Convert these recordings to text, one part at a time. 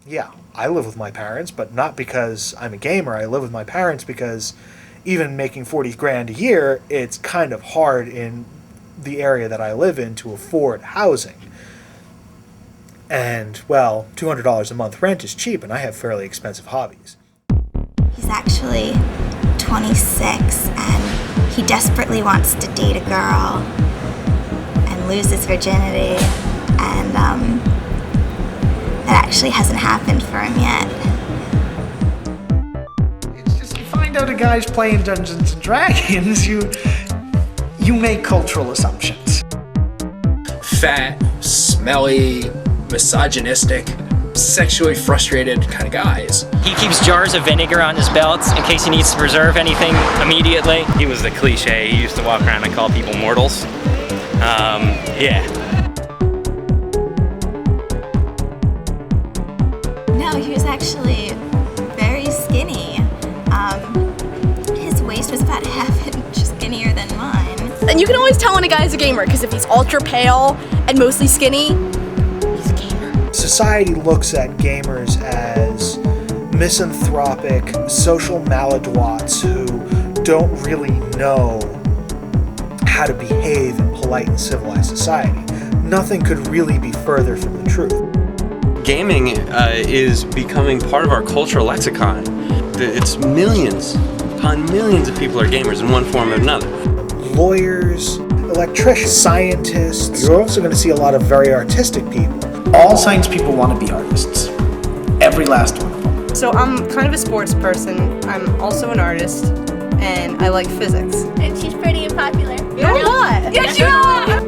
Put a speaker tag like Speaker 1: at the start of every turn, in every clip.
Speaker 1: Yeah, I live with my parents, but not because I'm a gamer. I live with my parents because even making 40 grand a year, it's kind of hard in the area that I live in to afford housing. And, well, $200 a month rent is cheap, and I have fairly expensive hobbies.
Speaker 2: He's actually 26, and he desperately wants to date a girl and lose his virginity, and that actually hasn't happened for him yet.
Speaker 3: It's just, you find out a guy's playing Dungeons and Dragons, you make cultural assumptions.
Speaker 4: Fat, smelly, misogynistic, sexually frustrated kind of guys.
Speaker 5: He keeps jars of vinegar on his belt in case he needs to preserve anything immediately.
Speaker 6: He was the cliche. He used to walk around and call people mortals. Yeah.
Speaker 2: No, he was actually very skinny. His waist was about a half inch skinnier than mine.
Speaker 7: And you can always tell when a guy's a gamer, because if he's ultra pale and mostly skinny, he's a gamer.
Speaker 1: Society looks at gamers as misanthropic, social maladroits who don't really know how to behave in polite and civilized society. Nothing could really be further from the truth.
Speaker 8: Gaming is becoming part of our cultural lexicon. It's millions upon millions of people are gamers in one form or another.
Speaker 1: Lawyers, electricians, scientists. You're also going to see a lot of very artistic people.
Speaker 3: All science people want to be artists. Every last one of them.
Speaker 9: So I'm kind of a sports person. I'm also an artist, and I like physics.
Speaker 2: And she's pretty and popular.
Speaker 9: You're not.
Speaker 7: Yes, you are!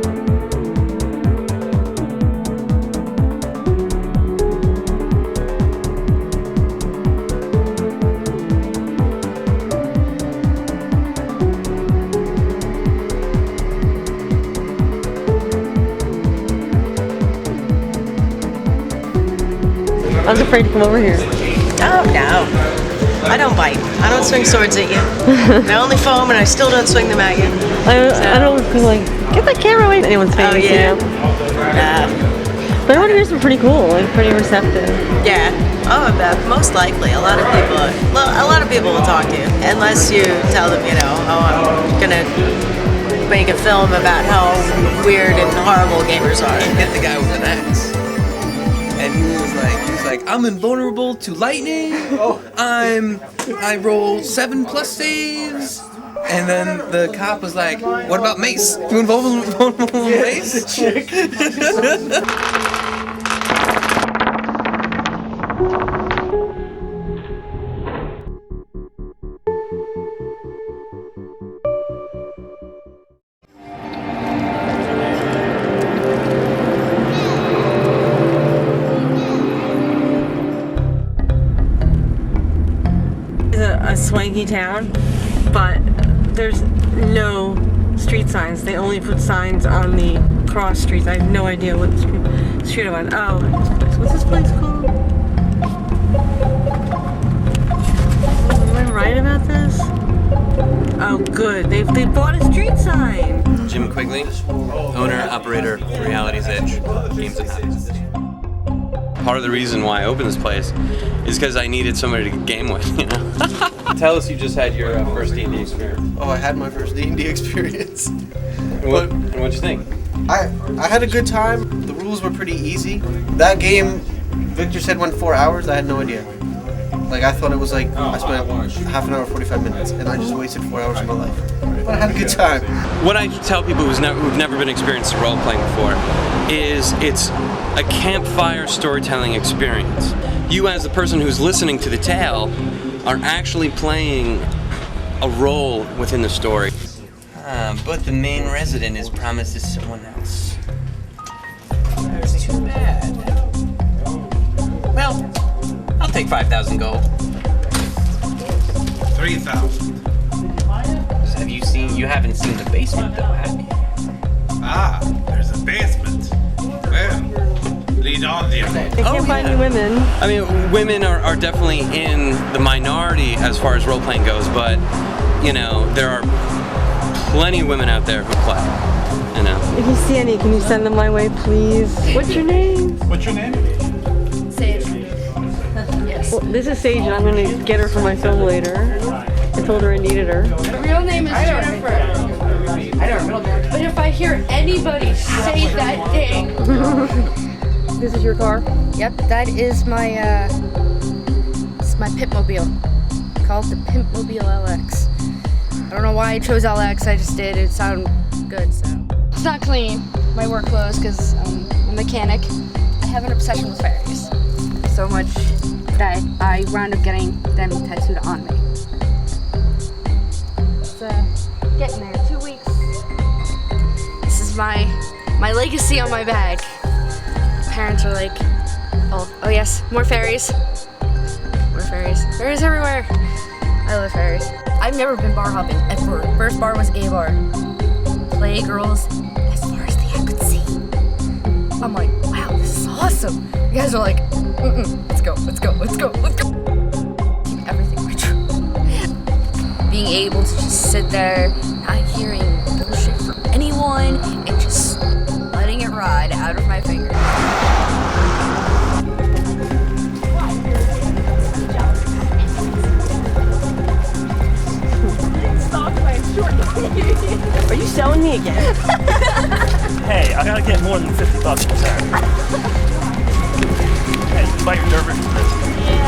Speaker 10: I was afraid to come over here.
Speaker 11: Oh, no. I don't bite. I don't swing swords at you. I only foam and I still don't swing them at you.
Speaker 10: I don't feel like, get that camera away from anyone's face,
Speaker 11: Oh, yeah.
Speaker 10: you know? But everyone here's been pretty cool, like pretty receptive.
Speaker 11: Yeah. Oh, most likely. A lot of people will talk to you. Unless you tell them, you know, oh, I'm going to make a film about how weird and horrible gamers are.
Speaker 12: You hit the guy with an axe. And he was like, I'm invulnerable to lightning. I roll 7+ saves. And then the cop was like, what about mace? You invulnerable to mace?
Speaker 10: A swanky town, but there's no street signs. They only put signs on the cross streets. I have no idea what street I'm on. Oh, what's this place called? Am I right about this? Oh, good. They bought a street sign.
Speaker 8: Jim Quigley, owner, operator, Reality's Edge, Games70. Part of the reason why I opened this place is because I needed somebody to game with, you know? Tell us you just had your first D&D experience.
Speaker 13: Oh, I had my first D&D experience.
Speaker 8: And what'd you think?
Speaker 13: I had a good time. The rules were pretty easy. That game, Victor said went 4 hours. I had no idea. Like, I thought it was like, I spent half an hour, 45 minutes, and I just wasted 4 hours of my life. But I had a good time.
Speaker 8: What I tell people who've never been experienced in role-playing before is it's a campfire storytelling experience. You, as the person who's listening to the tale, are actually playing a role within the story. But the main resident is promised to someone else.
Speaker 4: That's too bad.
Speaker 8: Well, I'll take 5,000 gold.
Speaker 14: 3,000.
Speaker 8: You haven't seen the basement though, have you?
Speaker 14: Ah, there's a basement. Well, lead on there.
Speaker 10: They can't find any women.
Speaker 8: I mean, women are definitely in the minority as far as role-playing goes, but, you know, there are plenty of women out there who play, you know.
Speaker 10: If you see any, can you send them my way, please? What's your name?
Speaker 14: What's your name?
Speaker 2: Sage.
Speaker 10: Well, this is Sage, and I'm gonna get her for my film later. I told her I needed her.
Speaker 7: My real name is Jennifer. But if I hear anybody say that thing.
Speaker 10: This is your car?
Speaker 15: Yep, that is my it's my Pitmobile. Called the Pitmobile LX. I don't know why I chose LX, I just did. It sounded good, so. It's not clean, my work clothes, because I'm a mechanic. I have an obsession with fairies. So much that I wound up getting them tattooed on me. It's getting there, 2 weeks. This is my legacy on my bag. Parents are like, oh yes, more fairies. More fairies. Fairies everywhere. I love fairies. I've never been bar hopping ever. First bar was a bar. Playgirls as far as the eye could see. I'm like, wow, this is awesome. You guys are like, let's go, let's go, let's go, let's go. Keep everything retro. Being able to just sit there, not hearing bullshit from anyone, and just letting it ride out of my fingers.
Speaker 10: Are you selling me again?
Speaker 16: Hey, I gotta get more than $50 per set. Hey, you buy your nervous for this?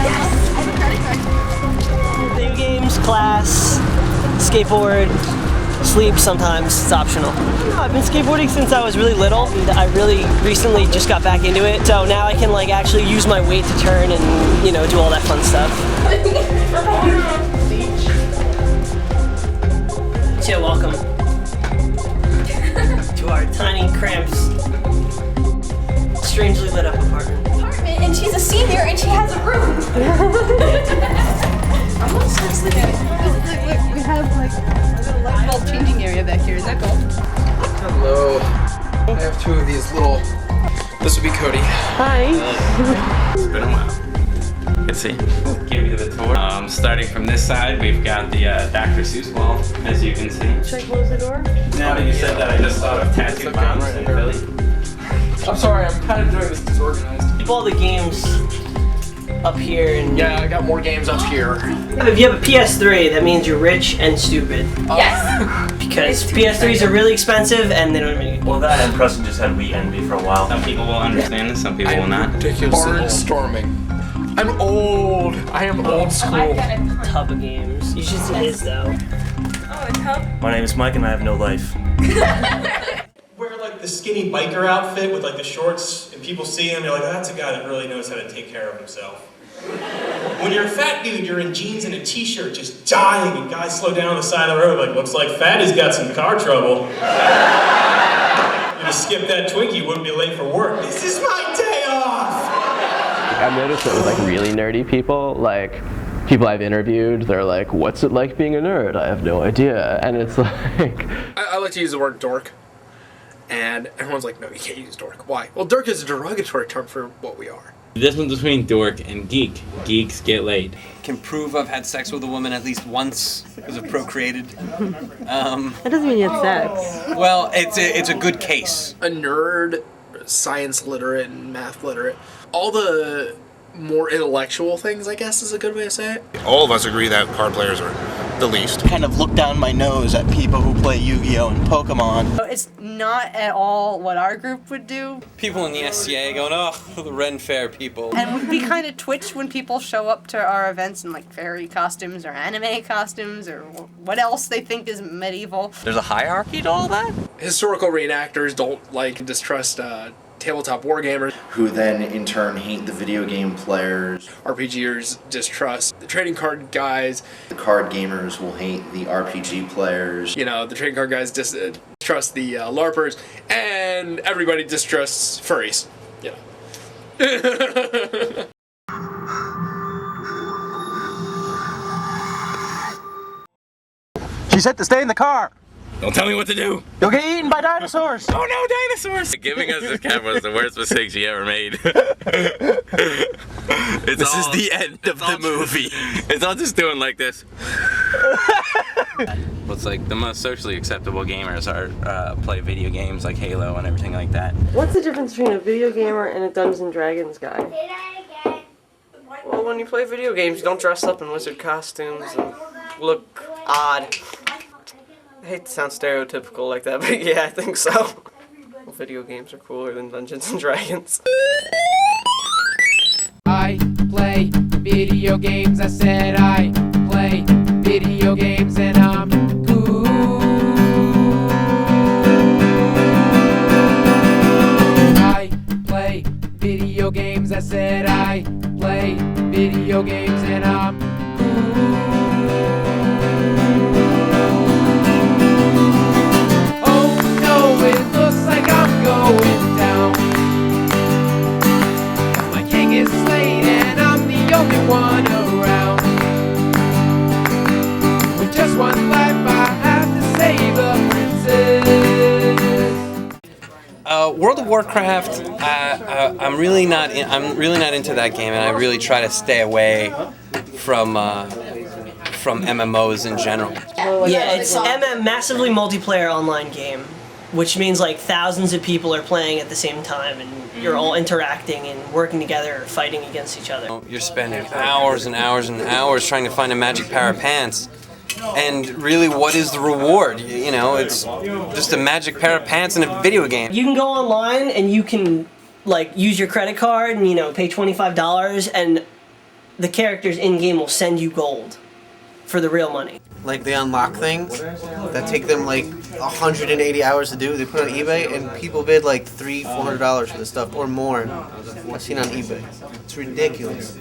Speaker 15: Yes, I have a credit card.
Speaker 17: Video games, class, skateboard, sleep sometimes, it's optional. I've been skateboarding since I was really little. I really recently just got back into it, so now I can like actually use my weight to turn and, you know, do all that fun stuff. You're welcome to our tiny, cramped, strangely lit up apartment.
Speaker 7: And she's a senior and she has a room. I'm not seriously good. Look, we have like a little light bulb changing area back here. Is that cool?
Speaker 4: Hello. I have two of these little. This would be Cody.
Speaker 10: Hi.
Speaker 6: It's been a while. Good to see you. Give you the tour. Starting from this side, we've got the Dr. Seuss wall, as you can see.
Speaker 10: Should I close the door?
Speaker 6: Now that you said that, I just thought of tattoo bombs in Philly.
Speaker 4: I'm sorry, I'm kind of doing this disorganized.
Speaker 17: Keep all the games up here and...
Speaker 4: Yeah, I got more games up here.
Speaker 17: If you have a PS3, that means you're rich and stupid.
Speaker 7: Yes.
Speaker 17: Because PS3s are really expensive and they don't have any...
Speaker 16: Well, that and Preston just had Wii Envy for a while.
Speaker 6: Some people will understand this, some people will not.
Speaker 4: Barnstorming. I'm old. I am old school.
Speaker 17: Tub of games. You should see his though.
Speaker 7: Oh, a tub?
Speaker 16: My name is Mike and I have no life.
Speaker 18: Wear like the skinny biker outfit with like the shorts and people see him, you're like, oh, that's a guy that really knows how to take care of himself. When you're a fat dude, you're in jeans and a t-shirt just dying and guys slow down on the side of the road like, looks like Fatty's got some car trouble. You just skip that Twinkie, wouldn't be late for work. This is my day off!
Speaker 19: I've noticed that with like really nerdy people, like people I've interviewed, they're like, what's it like being a nerd? I have no idea. And it's like...
Speaker 4: I like to use the word dork. And everyone's like, no, you can't use dork. Why? Well, dork is a derogatory term for what we are.
Speaker 6: The difference between dork and geek. Geeks get laid.
Speaker 8: Can prove I've had sex with a woman at least once because I've procreated.
Speaker 10: That doesn't mean you had sex.
Speaker 8: Well, it's a good case.
Speaker 4: A nerd, science literate, and math literate. All the more intellectual things, I guess, is a good way to say it.
Speaker 14: All of us agree that card players are the least.
Speaker 20: Kind of look down my nose at people who play Yu-Gi-Oh! And Pokemon.
Speaker 9: It's not at all what our group would do.
Speaker 8: People in the SCA going, oh, the Ren Fair people.
Speaker 9: And we kind of twitch when people show up to our events in like fairy costumes or anime costumes or what else they think is medieval.
Speaker 19: There's a hierarchy to all that?
Speaker 4: Historical reenactors don't distrust tabletop wargamers,
Speaker 21: who then in turn hate the video game players.
Speaker 4: RPGers distrust the trading card guys.
Speaker 21: The card gamers will hate the RPG players.
Speaker 4: You know, the trading card guys distrust the LARPers, and everybody distrusts furries. You know.
Speaker 20: She said to stay in the car.
Speaker 6: Don't tell me what to do.
Speaker 20: You'll get eaten by dinosaurs.
Speaker 6: Oh no, dinosaurs! Giving us this camera was the worst mistake she ever made. This is the end of the movie. It's all just doing like this. What's like the most socially acceptable gamers are play video games like Halo and everything like that.
Speaker 10: What's the difference between a video gamer and a Dungeons and Dragons guy?
Speaker 7: Say that again.
Speaker 10: Well,
Speaker 17: Well, when you play video games, you don't dress up in wizard costumes and look odd. I hate to sound stereotypical like that, but yeah, I think so. Well, video games are cooler than Dungeons and Dragons.
Speaker 5: I play video games, I said I play video games and I'm cool. I play video games, I said I play video games and I'm cool. Oh no, it looks like I'm going down. My king is slain and I'm the only one around. With just one life I have to save a princess.
Speaker 8: World of Warcraft, I'm really not into that game, and I really try to stay away from MMOs in general.
Speaker 17: Yeah, it's massively multiplayer online game, which means like thousands of people are playing at the same time, and you're all interacting and working together, fighting against each other.
Speaker 8: You're spending hours and hours and hours trying to find a magic pair of pants. And really, what is the reward? You know, it's just a magic pair of pants in a video game.
Speaker 17: You can go online and you can like use your credit card and pay $25, and the characters in game will send you gold for the real money.
Speaker 13: Like they unlock things that take them like 180 hours to do. They put on eBay and people bid like $300-400 for this stuff or more. I've seen on eBay. It's ridiculous.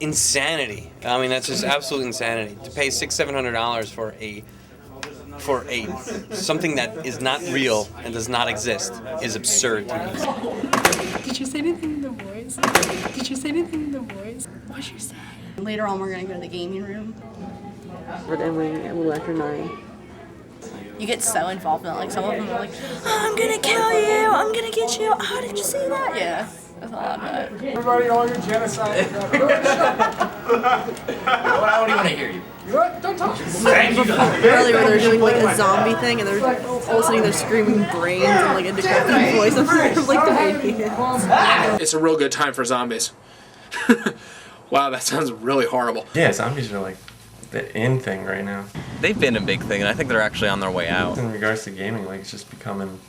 Speaker 8: Insanity. I mean, that's just absolute insanity. To pay $600-700 for something that is not real and does not exist is absurd to me.
Speaker 7: Did you say anything to the boys? Did you say anything to the boys? What'd you say? Later on, we're gonna go to the gaming room.
Speaker 10: But then a little after 9.
Speaker 7: You get so involved in it. Like some of them are like, oh, "I'm gonna kill you. I'm gonna get you. Oh, did you see that?" Yeah, that's a lot of it.
Speaker 5: Everybody on your genocide.
Speaker 22: What do you want to hear you?
Speaker 5: What? Don't talk.
Speaker 22: Thank you.
Speaker 23: Earlier they're doing like a zombie thing and they're all of a sudden they're screaming brains and like a decrepit voice. I'm like the idea.
Speaker 4: It's a real good time for zombies. Wow, that sounds really horrible.
Speaker 24: Yeah, zombies are like the in thing right now.
Speaker 25: They've been a big thing, and I think they're actually on their way out.
Speaker 24: In regards to gaming, like it's just becoming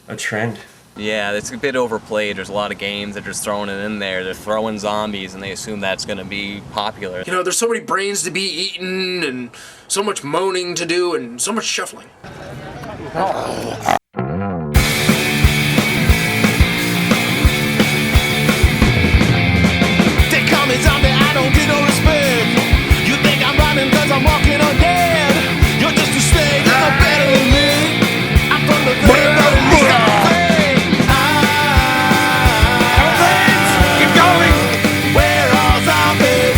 Speaker 24: a trend.
Speaker 25: Yeah, it's a bit overplayed. There's a lot of games that are just throwing it in there. They're throwing zombies, and they assume that's going to be popular.
Speaker 4: You know, there's so many brains to be eaten, and so much moaning to do, and so much shuffling.
Speaker 26: They call me zombie, I don't get no respect. You think I'm rhyming cause I'm walking on dead. You're just a slave, you're no better than me. I'm from the thing, but at least I'm a thing. Keep going. We're all zombies.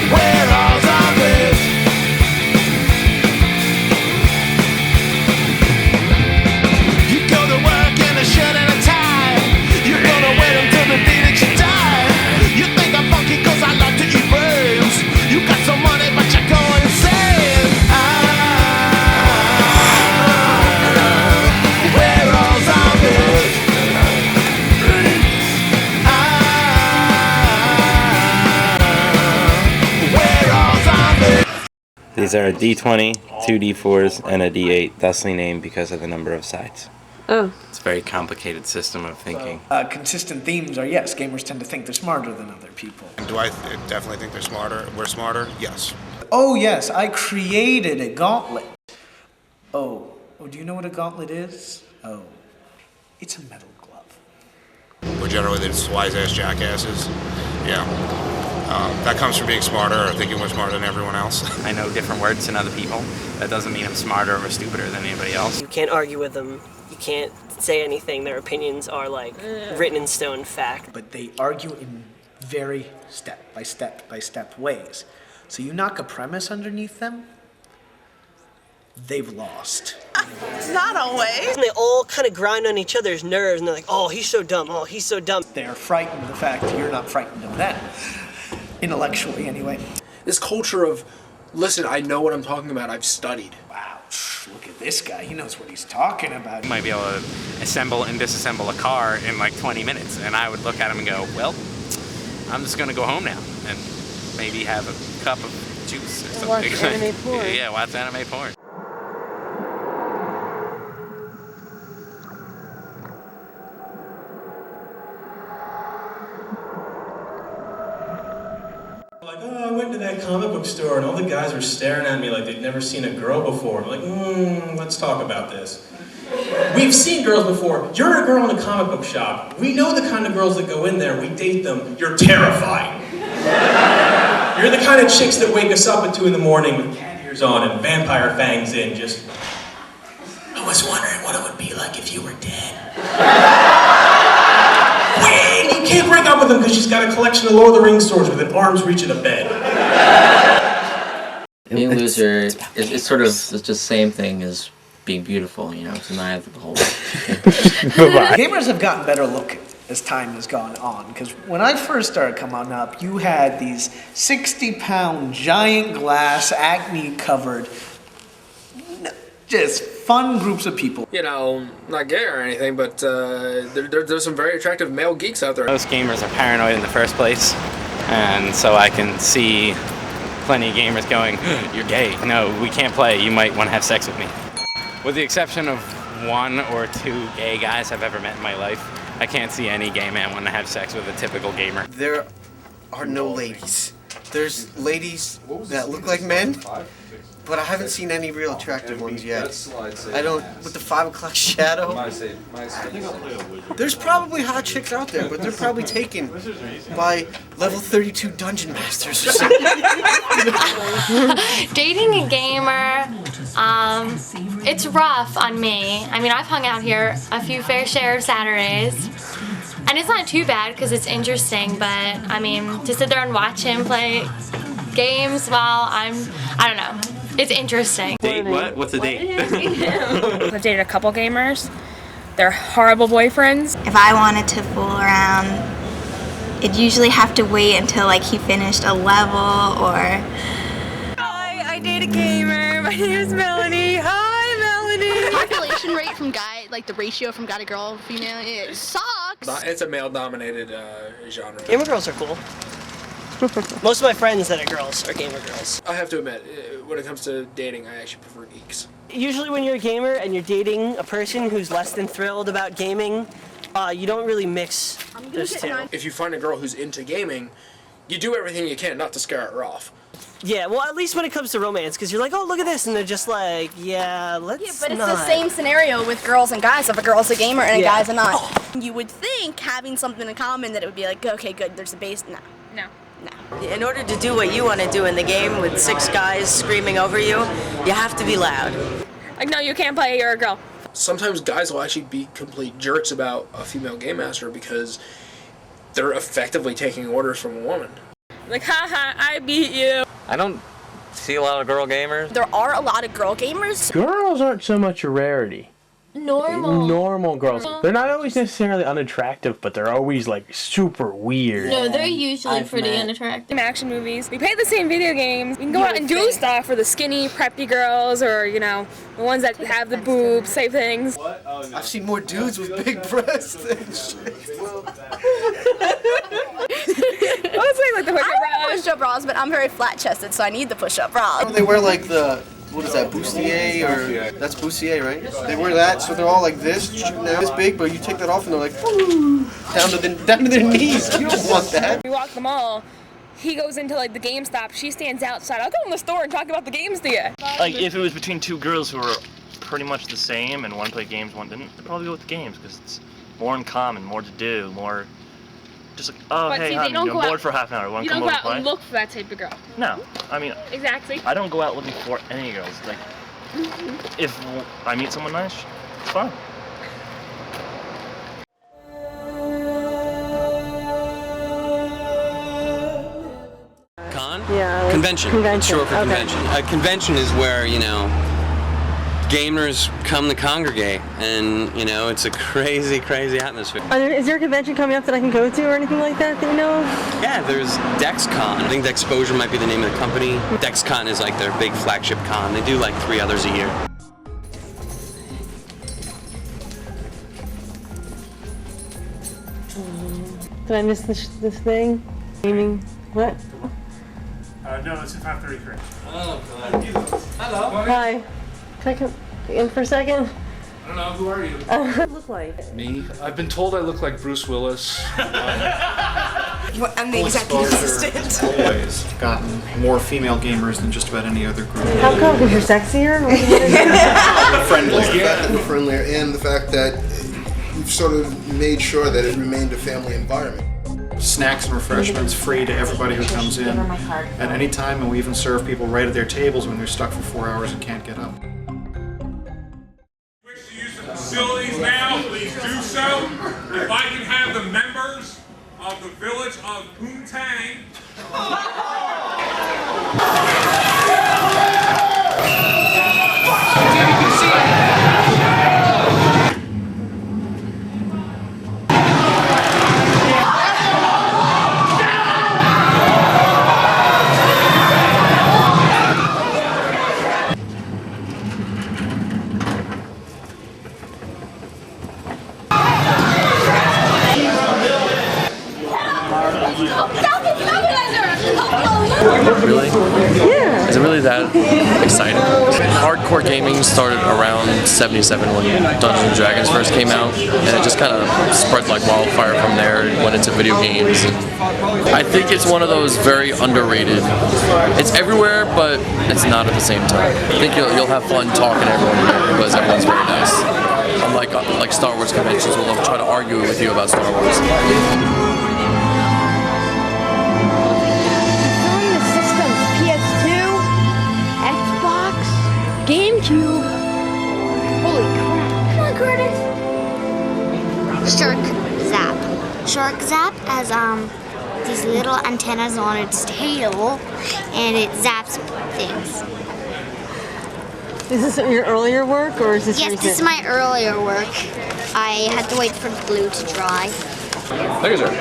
Speaker 26: We're all zombies. You go to work in a shirt and a tie. You're gonna wear them till the day that you die. You think I'm funky cause I like to eat brains. You got some money but you're going insane. We're all zombies. We're all zombies.
Speaker 6: These are a D20, 2 D4s, and a D8, thusly named because of the number of sides.
Speaker 10: Oh.
Speaker 6: It's a very complicated system of thinking.
Speaker 3: Consistent themes are yes, gamers tend to think they're smarter than other people.
Speaker 27: Do I definitely think they're smarter? We're smarter? Yes.
Speaker 3: Oh yes, I created a gauntlet. Oh, do you know what a gauntlet is? Oh, it's a metal glove.
Speaker 27: We're generally the wise-ass jackasses. Yeah. That comes from being smarter or thinking we're smarter than everyone else.
Speaker 6: I know different words than other people. That doesn't mean I'm smarter or stupider than anybody else.
Speaker 17: You can't argue with them. You can't say anything. Their opinions are like written in stone fact.
Speaker 3: But they argue in very step by step ways. So you knock a premise underneath them, they've lost.
Speaker 17: Not always. And they all kind of grind on each other's nerves, and they're like, oh, he's so dumb, oh, he's so dumb.
Speaker 3: They're frightened of the fact that you're not frightened of them. Intellectually, anyway.
Speaker 4: This culture of Listen, I know what I'm talking about. I've studied.
Speaker 3: Wow, look at this guy. He knows what he's talking about.
Speaker 6: You might be able to assemble and disassemble a car in like 20 minutes. And I would look at him and go, well, I'm just going to go home now and maybe have a cup of juice or something.
Speaker 10: Watch anime porn.
Speaker 6: Yeah, watch anime porn.
Speaker 18: Like, oh, I went to that comic book store and all the guys were staring at me like they'd never seen a girl before. I'm like, let's talk about this. We've seen girls before. You're a girl in a comic book shop. We know the kind of girls that go in there. We date them. You're terrifying. You're the kind of chicks that wake us up at 2 in the morning with cat ears on and vampire fangs in. Just, I was wondering what it would be like if you were dead. Wait, you can't break up with them because she's got a collection of Lord of the Rings swords with an arm's reach of the bed.
Speaker 1: Being a loser is sort of it's just same thing as being beautiful, you know, it's an eye of the beholder.
Speaker 3: Gamers have gotten better looking as time has gone on, because when I first started coming up, you had these 60-pound giant glass acne-covered, just fun groups of people.
Speaker 4: You know, not gay or anything, but there's some very attractive male geeks out there.
Speaker 6: Most gamers are paranoid in the first place, and so I can see plenty of gamers going, you're gay. No, we can't play. You might want to have sex with me. With the exception of 1 or 2 gay guys I've ever met in my life, I can't see any gay man want to have sex with a typical gamer.
Speaker 13: There are no ladies. There's ladies that look like men, but I haven't seen any real attractive ones yet. I don't, with the 5 o'clock shadow. There's probably hot chicks out there, but they're probably taken by level 32 dungeon masters or something.
Speaker 2: Dating a gamer, it's rough on me. I mean, I've hung out here a few fair share of Saturdays, and it's not too bad because it's interesting, but I mean, to sit there and watch him play games while I don't know. It's interesting.
Speaker 6: Date what? What's a date?
Speaker 11: I've dated a couple gamers. They're horrible boyfriends.
Speaker 12: If I wanted to fool around, it'd usually have to wait until like he finished a level or...
Speaker 11: Hi, I date a gamer. My name is Melanie. Hi, Melanie.
Speaker 7: The population rate from guy, like the ratio from guy to girl, female, it sucks.
Speaker 4: It's a male-dominated genre.
Speaker 17: Gamer girls are cool. Most of my friends that are girls are gamer girls.
Speaker 4: I have to admit, when it comes to dating, I actually prefer geeks.
Speaker 17: Usually when you're a gamer and you're dating a person who's less than thrilled about gaming, you don't really mix those two.
Speaker 4: If you find a girl who's into gaming, you do everything you can not to scare her off.
Speaker 17: Yeah, well, at least when it comes to romance, because you're like, oh, look at this, and they're just like, yeah, let's
Speaker 7: But it's
Speaker 17: not.
Speaker 7: the same scenario with girls and guys. If a girl's a gamer and a guy's a not. You would think having something in common that it would be like, okay, good, there's a base. No.
Speaker 11: No.
Speaker 10: In order to do what you want to do in the game with 6 guys screaming over you, you have to be loud.
Speaker 11: Like, no, you can't play, you're a girl.
Speaker 4: Sometimes guys will actually be complete jerks about a female game master because they're effectively taking orders from a woman.
Speaker 11: Like, haha, I beat you.
Speaker 25: I don't see a lot of girl gamers.
Speaker 7: There are a lot of girl gamers.
Speaker 15: Girls aren't so much a rarity.
Speaker 7: Normal
Speaker 15: girls. They're not always necessarily unattractive, but they're always like super weird.
Speaker 11: No, they're usually pretty unattractive. In action movies, we play the same video games. We can go out and do stuff for the skinny, preppy girls, or you know, the ones that have the boobs, type things.
Speaker 13: I've seen more dudes with big breasts than shit.
Speaker 7: Like the push-up bras, but I'm very flat-chested, so I need the push-up bra.
Speaker 13: They wear like the, what is that, bustier, or that's bustier, right? They wear that, so they're all like this, now this big, but you take that off and they're like, woo, down to their knees. You don't want that.
Speaker 11: We walk the mall. He goes into like the GameStop. She stands outside. I'll go in the store and talk about the games to you.
Speaker 16: Like if it was between 2 girls who were pretty much the same and one played games, one didn't, I'd probably go with the games because it's more in common, more to do, more just like, oh,
Speaker 11: But
Speaker 16: hey,
Speaker 15: see,
Speaker 16: honey,
Speaker 11: don't
Speaker 16: I'm
Speaker 11: go
Speaker 16: bored
Speaker 11: out-
Speaker 16: for half an hour. Want
Speaker 11: You
Speaker 16: to
Speaker 11: don't
Speaker 16: come
Speaker 11: go
Speaker 16: over
Speaker 11: out
Speaker 16: and
Speaker 11: and
Speaker 16: play?
Speaker 11: look for that type of girl.
Speaker 16: No, I mean,
Speaker 11: Exactly.
Speaker 16: I don't go out looking for any girls. Like, if I meet someone nice, it's fine.
Speaker 8: Con?
Speaker 10: Yeah.
Speaker 8: Convention.
Speaker 10: Convention.
Speaker 8: Short for
Speaker 10: Okay.
Speaker 8: convention. A convention is where, you know, gamers come to congregate, and you know, it's a crazy, crazy atmosphere.
Speaker 10: Is there a convention coming up that I can go to or anything like that you know of?
Speaker 8: Yeah, there's DexCon. I think Dexposure might be the name of the company. DexCon is like their big flagship con. They do like 3 others a year.
Speaker 10: Did I miss this thing? Gaming? What?
Speaker 5: No, it's at 5:33.
Speaker 9: Oh, God. Hello.
Speaker 10: Hi. Can I come in for a second?
Speaker 5: I don't know, who are you?
Speaker 10: What do I look like?
Speaker 5: Me? I've been told I look like Bruce Willis.
Speaker 14: I'm the executive assistant.
Speaker 19: Always gotten more female gamers than just about any other group.
Speaker 10: How come? Because you're sexier?
Speaker 19: Friendly.
Speaker 20: The fact that we're friendlier and the fact that we've sort of made sure that it remained a family environment.
Speaker 19: Snacks and refreshments free to everybody who comes in at any time, and we even serve people right at their tables when they're stuck for 4 hours and can't get up.
Speaker 21: Facilities now, please do so. If I can have the members of the village of Poontang.
Speaker 22: Really?
Speaker 10: Yeah.
Speaker 22: Is it really that exciting? Hardcore gaming started around 77 when Dungeons & Dragons first came out, and it just kind of spread like wildfire from there. It went into video games. I think it's one of those very underrated. It's everywhere, but it's not at the same time. I think you'll have fun talking to everyone here because everyone's very nice. Unlike like Star Wars conventions, where they'll try to argue with you about Star Wars.
Speaker 12: GameCube. Holy crap. Come on, Curtis. Shark Zap. Shark Zap has these little antennas on its tail, and it zaps things.
Speaker 10: Is this your earlier work, or is this
Speaker 12: Yes,
Speaker 10: recent?
Speaker 12: this is my earlier work. I had to wait for the glue to dry.
Speaker 28: Thank you, sir.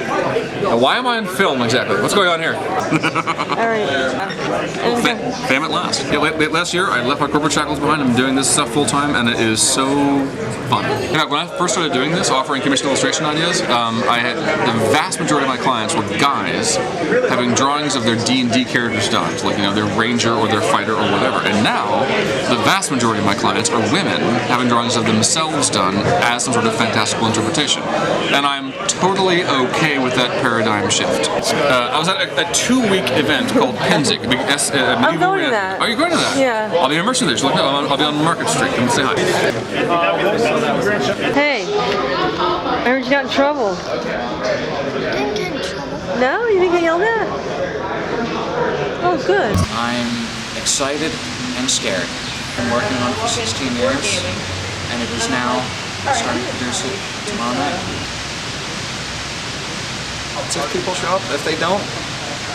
Speaker 28: Now, why am I on film exactly? What's going on here? Fam at last. Yeah, last year, I left my corporate shackles behind. I'm doing this stuff full time, and it is so fun. You know, when I first started doing this, offering commission illustration ideas, I had the vast majority of my clients were guys having drawings of their D&D characters done, so like, you know, their ranger or their fighter or whatever. And now, the vast majority of my clients are women having drawings of themselves done as some sort of fantastical interpretation. And I'm totally okay with that paradigm shift. I was at a 2-week event called Penzig.
Speaker 10: I'm going to that.
Speaker 28: Are you going to that?
Speaker 10: Yeah.
Speaker 28: I'll be in Merchant there. So I'll be on Market Street. Come say hi.
Speaker 10: Hey, I heard you got in trouble.
Speaker 12: Didn't get in trouble.
Speaker 10: No? You didn't get yelled at? Oh, good.
Speaker 29: I'm excited and scared. I'm working on it for 16 years, and it is now starting to produce it tomorrow night. If people show up, if they don't,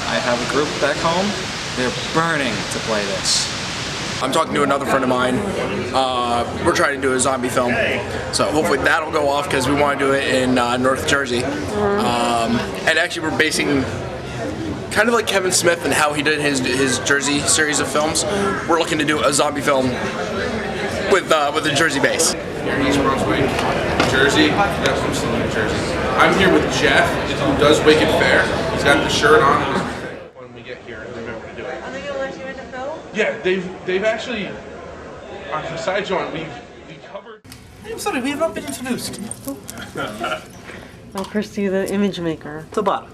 Speaker 29: I have a group back home. They're burning to play this.
Speaker 4: I'm talking to another friend of mine. We're trying to do a zombie film, so hopefully that'll go off because we want to do it in North Jersey. And actually, we're basing kind of like Kevin Smith and how he did his Jersey series of films. We're looking to do a zombie film with a Jersey base.
Speaker 27: East Brunswick, Jersey. That's from still in Jersey. I'm here with Jeff, who does Wicked Fair. He's got the shirt on. When we get here, remember to do it.
Speaker 10: Are they going to let you in the film?
Speaker 27: Yeah, they've actually on Side Joint we covered.
Speaker 3: I'm sorry, we have not been introduced.
Speaker 10: Oh, Christy, the image maker.
Speaker 3: Tabata.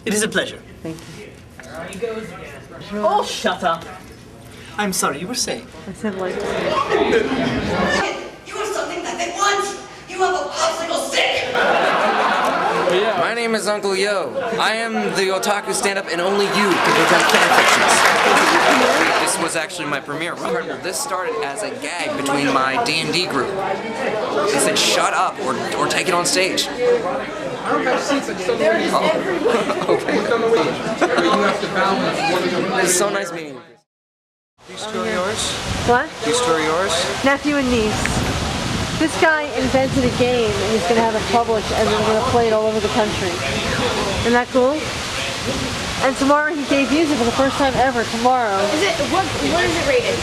Speaker 3: It is a pleasure.
Speaker 10: Thank you.
Speaker 3: Oh, shut up. I'm sorry, you were saying.
Speaker 10: I said like.
Speaker 30: You have something that they want! You have a popsicle stick!
Speaker 31: My name is Uncle Yo. I am the otaku stand-up and only you can become fanfictions. This was actually my premiere. This started as a gag between my D&D group. They said, shut up or take it on stage.
Speaker 27: I don't have seats, I just don't know.
Speaker 31: Okay. It's so nice meeting you.
Speaker 29: These two are yours?
Speaker 10: What?
Speaker 29: These two are yours?
Speaker 10: Nephew and niece. This guy invented a game and he's going to have it published and we're going to play it all over the country. Isn't that cool? And tomorrow he debuts it for the first time ever, tomorrow.
Speaker 11: What is it rated?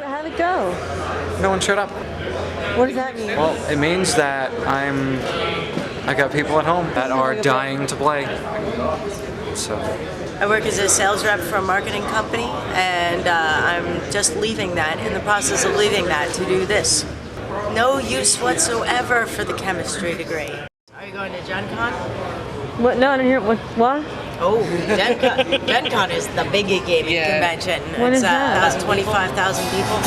Speaker 10: How'd it go?
Speaker 29: No one showed up.
Speaker 10: What does that mean?
Speaker 29: Well, it means that I got people at home that are dying to play. So.
Speaker 1: I work as a sales rep for a marketing company, and I'm just leaving that, in the process of leaving that to do this. No use whatsoever for the chemistry degree. Are you going to Gen Con?
Speaker 10: What? No, I don't hear what?
Speaker 1: Oh, Gen Con is the big gaming convention.
Speaker 10: When is that?
Speaker 1: About 25,000 people.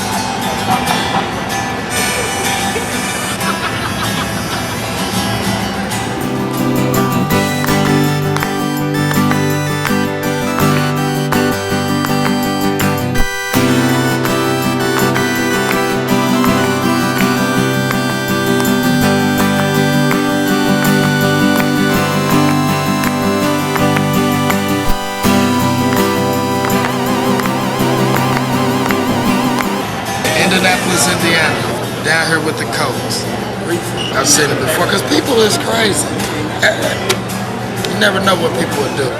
Speaker 20: Indianapolis, Indiana, down here with the Colts. I've seen it before, because people is crazy. You never know what people would do.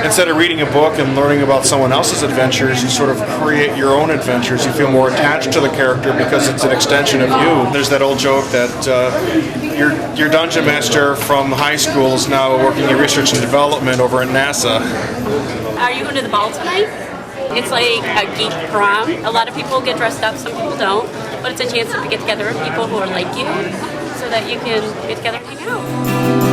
Speaker 19: Instead of reading a book and learning about someone else's adventures, you sort of create your own adventures. You feel more attached to the character because it's an extension of you. There's that old joke that your dungeon master from high school is now working in research and development over at NASA.
Speaker 2: Are you going to the ball tonight? It's like a geek prom. A lot of people get dressed up, some people don't, but it's a chance to get together with people who are like you so that you can get together and hang out.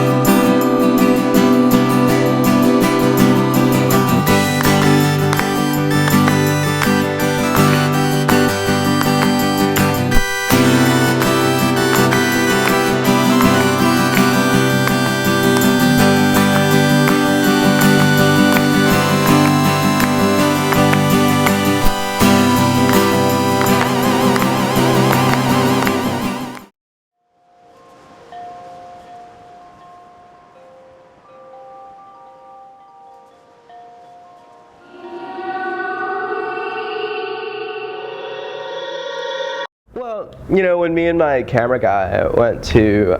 Speaker 6: Well, you know, when me and my camera guy went to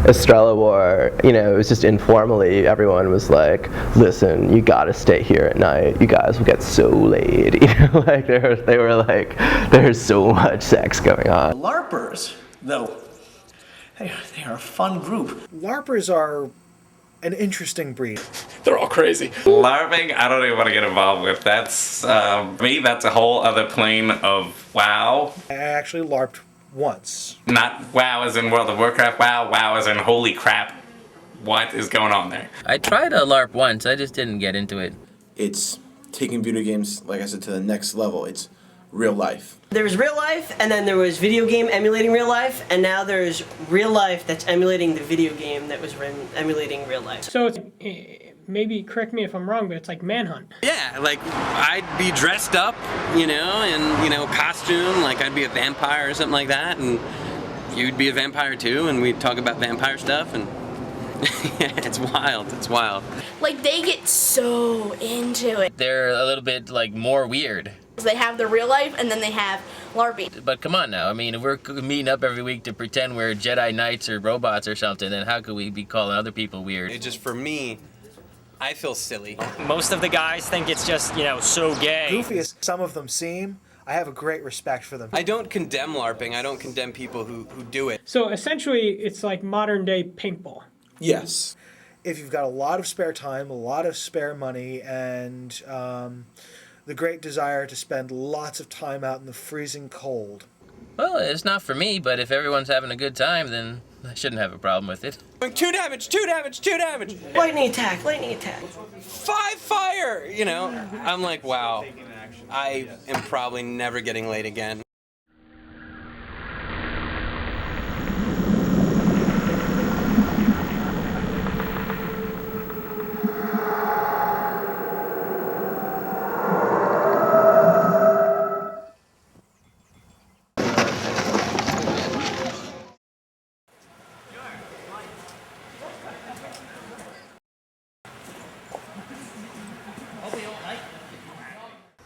Speaker 6: Estrella War, you know, it was just informally, everyone was like, listen, you gotta stay here at night. You guys will get so laid. You know, like they were like, there's so much sex going on.
Speaker 3: LARPers, though, they are a fun group.
Speaker 7: LARPers are an interesting breed.
Speaker 28: They're all crazy.
Speaker 14: LARPing, I don't even want to get involved with. That's, me, that's a whole other plane of WoW.
Speaker 7: I actually LARPed once.
Speaker 14: Not WoW as in World of Warcraft, WoW as in holy crap. What is going on there?
Speaker 31: I tried a LARP once, I just didn't get into it.
Speaker 17: It's taking video games, like I said, to the next level. It's real life.
Speaker 18: There was real life, and then there was video game emulating real life, and now there's real life that's emulating the video game that was emulating real life.
Speaker 23: So it's, maybe correct me if I'm wrong, but it's like Manhunt.
Speaker 8: Yeah, like I'd be dressed up, you know, in, you know, costume, like I'd be a vampire or something like that, and you'd be a vampire too, and we'd talk about vampire stuff, and it's wild, it's wild.
Speaker 11: Like, they get so into it.
Speaker 31: They're a little bit, like, more weird.
Speaker 11: They have their real life, and then they have LARPing.
Speaker 31: But come on now, I mean, if we're meeting up every week to pretend we're Jedi Knights or robots or something, then how could we be calling other people weird?
Speaker 8: It just, for me, I feel silly.
Speaker 24: Most of the guys think it's just, you know, so gay.
Speaker 7: Goofy as some of them seem, I have a great respect for them.
Speaker 8: I don't condemn LARPing, I don't condemn people who do it.
Speaker 23: So essentially, it's like modern day paintball.
Speaker 7: Yes. If you've got a lot of spare time, a lot of spare money, and the great desire to spend lots of time out in the freezing cold.
Speaker 31: Well, it's not for me, but if everyone's having a good time, then I shouldn't have a problem with it.
Speaker 8: 2 damage, 2 damage, 2 damage!
Speaker 18: Lightning attack, lightning attack.
Speaker 8: 5 fire! You know, I'm like, wow, I am probably never getting laid again.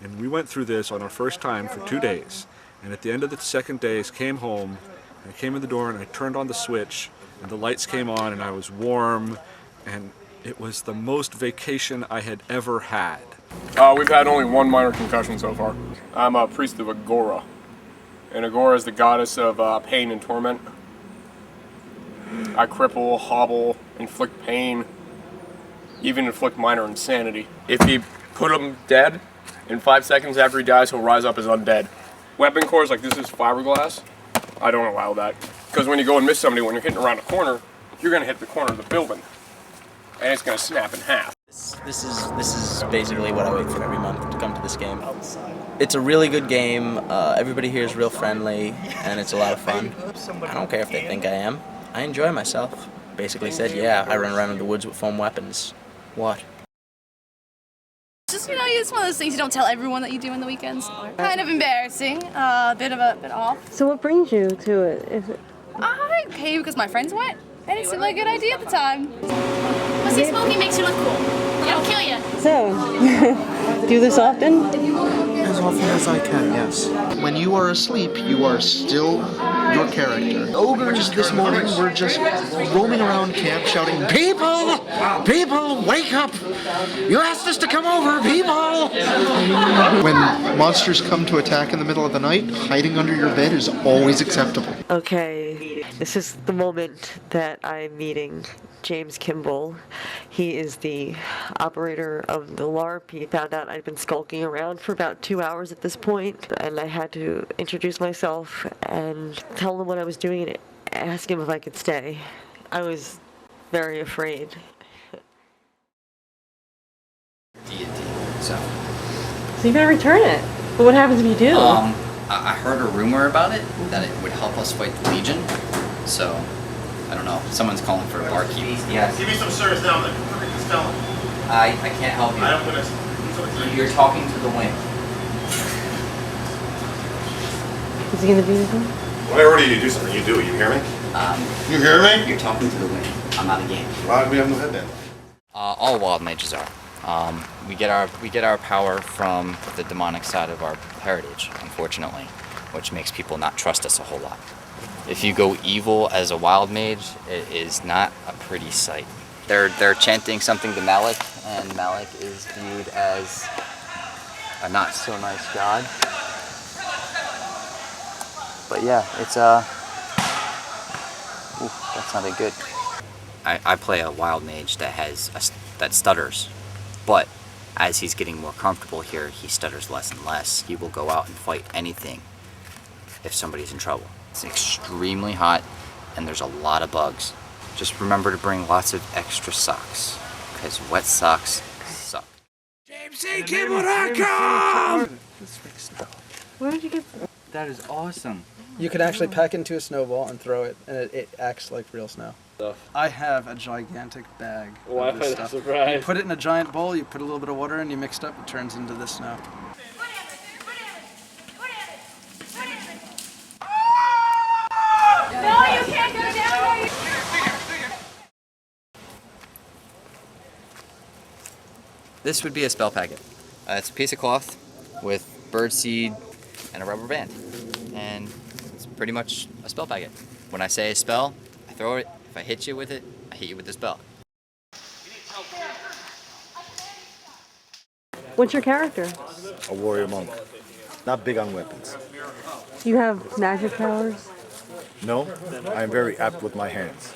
Speaker 4: And we went through this on our first time for 2 days. And at the end of the second day, I came home, and I came in the door and I turned on the switch, and the lights came on, and I was warm, and it was the most vacation I had ever had.
Speaker 5: We've had only one minor concussion so far. I'm a priest of Agora. And Agora is the goddess of pain and torment. I cripple, hobble, inflict pain, even inflict minor insanity. If you put him dead, in 5 seconds after he dies, he'll rise up as undead. Weapon cores like this is fiberglass. I don't allow that. Because when you go and miss somebody, when you're hitting around a corner, you're going to hit the corner of the building. And it's going to snap in half.
Speaker 9: This is basically what I wait for every month to come to this game. It's a really good game. Everybody here is real friendly, and it's a lot of fun. I don't care if they think I am. I enjoy myself. Basically said, yeah, I run around in the woods with foam weapons. What?
Speaker 12: Just, it's one of those things you don't tell everyone that you do on the weekends. Kind of embarrassing, a bit off.
Speaker 10: So what brings you to it? Is it?
Speaker 12: I came because my friends went, and it seemed like a good idea at the time. Well, see, smoking makes you look cool. It'll kill you.
Speaker 10: So, do this often?
Speaker 13: As often as I can, yes. When you are asleep, you are still your character. Ogres this morning were just roaming around camp shouting, "People! People, wake up! You asked us to come over, people!" When monsters come to attack in the middle of the night, hiding under your bed is always acceptable.
Speaker 10: Okay, this is the moment that I'm meeting James Kimball. He is the operator of the LARP. He found out I'd been skulking around for about 2 hours at this point, and I had to introduce myself and tell him what I was doing and ask him if I could stay. I was very afraid.
Speaker 15: So
Speaker 10: you gotta return it. But what happens if you do?
Speaker 15: I heard a rumor about it, that it would help us fight the Legion. So, I don't know. Someone's calling for a barkeep. Yes.
Speaker 16: Give me some service down there. Just tell him.
Speaker 15: I can't help you.
Speaker 16: I'm gonna.
Speaker 15: You're talking to the wind.
Speaker 10: Is he gonna be with him?
Speaker 16: When I order you to do something, you do it. You hear me? You hear me?
Speaker 15: You're talking to the wind. I'm not a game.
Speaker 16: Well, we have no head then.
Speaker 29: All wild mages are. We get our power from the demonic side of our heritage, unfortunately, which makes people not trust us a whole lot. If you go evil as a wild mage, it is not a pretty sight. They're chanting something to Malik, and Malik is viewed as a not so nice god. But yeah, it's that sounded good. I play a wild mage that stutters, but as he's getting more comfortable here, he stutters less and less. He will go out and fight anything if somebody's in trouble. It's extremely hot, and there's a lot of bugs. Just remember to bring lots of extra socks, because wet socks suck.
Speaker 21: Gamers70.com!
Speaker 10: Where did you get
Speaker 21: That is awesome.
Speaker 22: You can actually pack into a snowball and throw it, and it acts like real snow. I have a gigantic bag of this stuff. You put it in a giant bowl, you put a little bit of water in, you mix it up, it turns into this snow.
Speaker 12: No, you can't go down there.
Speaker 29: This would be a spell packet. It's a piece of cloth with birdseed and a rubber band. And it's pretty much a spell packet. When I say a spell, I throw it. If I hit you with it, I hit you with the spell.
Speaker 10: What's your character?
Speaker 25: A warrior monk. Not big on weapons.
Speaker 10: You have magic powers?
Speaker 25: No, I am very apt with my hands.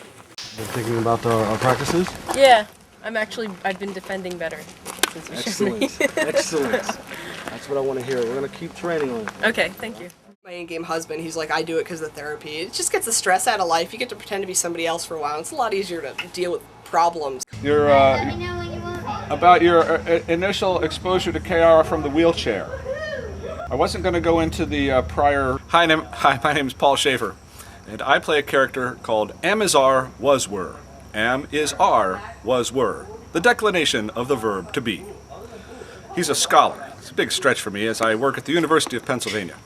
Speaker 26: Been thinking about our practices?
Speaker 32: Yeah, I've been defending better since you showed me.
Speaker 26: Excellent, excellent. That's what I want to hear. We're going to keep training on it.
Speaker 32: Okay, thank you.
Speaker 33: My in-game husband, he's like, I do it because of the therapy. It just gets the stress out of life. You get to pretend to be somebody else for a while. It's a lot easier to deal with problems.
Speaker 27: About your initial exposure to KR from the wheelchair. I wasn't going to go into the prior... Hi, my name is Paul Schaefer, and I play a character called Am is are, was were. Am is are, was were. The declination of the verb to be. He's a scholar. It's a big stretch for me as I work at the University of Pennsylvania.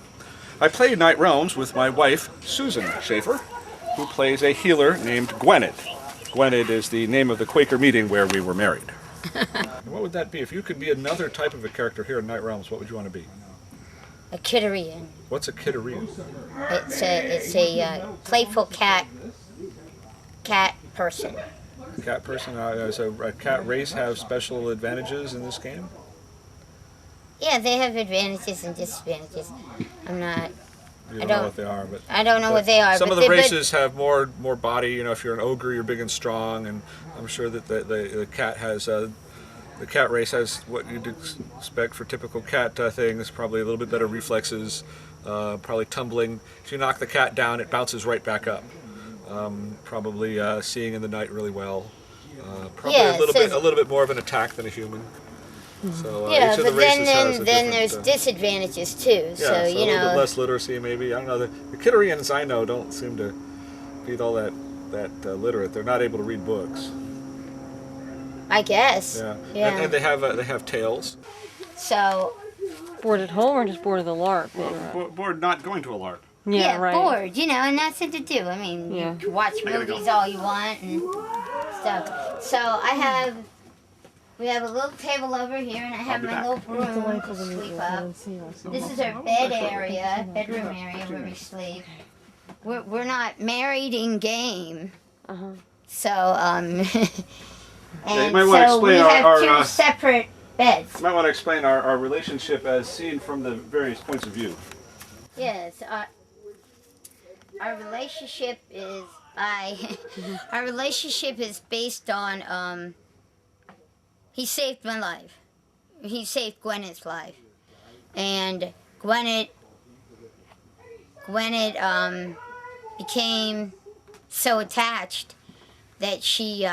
Speaker 27: I play Night Realms with my wife, Susan Schaefer, who plays a healer named Gwynedd. Gwynedd is the name of the Quaker meeting where we were married.
Speaker 4: What would that be? If you could be another type of a character here in Night Realms, what would you want to be?
Speaker 1: A Kittarian.
Speaker 4: What's a Kittarian?
Speaker 1: It's a playful cat person.
Speaker 4: Cat person? Does a cat race have special advantages in this game?
Speaker 1: Yeah, they have advantages and disadvantages. I'm not.
Speaker 4: You don't know what they are, but
Speaker 1: I don't know what they are.
Speaker 4: Some of the races have more body. You know, if you're an ogre, you're big and strong, and I'm sure that the cat has. The cat race has what you'd expect for typical cat things, probably a little bit better reflexes, probably tumbling. If you knock the cat down, it bounces right back up. Probably seeing in the night really well. Probably a little bit more of an attack than a human. So
Speaker 1: yeah,
Speaker 4: each of
Speaker 1: but
Speaker 4: the races
Speaker 1: then there's disadvantages too.
Speaker 4: Yeah,
Speaker 1: so you
Speaker 4: a little
Speaker 1: know,
Speaker 4: bit less literacy maybe. I don't know. The Kittarians I know don't seem to be all that literate. They're not able to read books.
Speaker 1: I guess.
Speaker 4: Yeah.
Speaker 1: Yeah.
Speaker 4: And they have tails.
Speaker 1: So.
Speaker 10: Bored at home or just bored of the LARP?
Speaker 4: Bored not going to a LARP.
Speaker 1: Yeah,
Speaker 10: right.
Speaker 1: bored, you know, and that's it to do. I mean, you can watch movies all you want and stuff. So we have a little table over here, and I have my little room to sleep up. This is our bedroom area where we sleep. We're not married in game, so and so we have two separate beds.
Speaker 4: You might want to explain our relationship as seen from the various points of view.
Speaker 1: Yes, our relationship is our relationship is based on he saved my life. He saved Gwyneth's life, and Gwyneth became so attached that she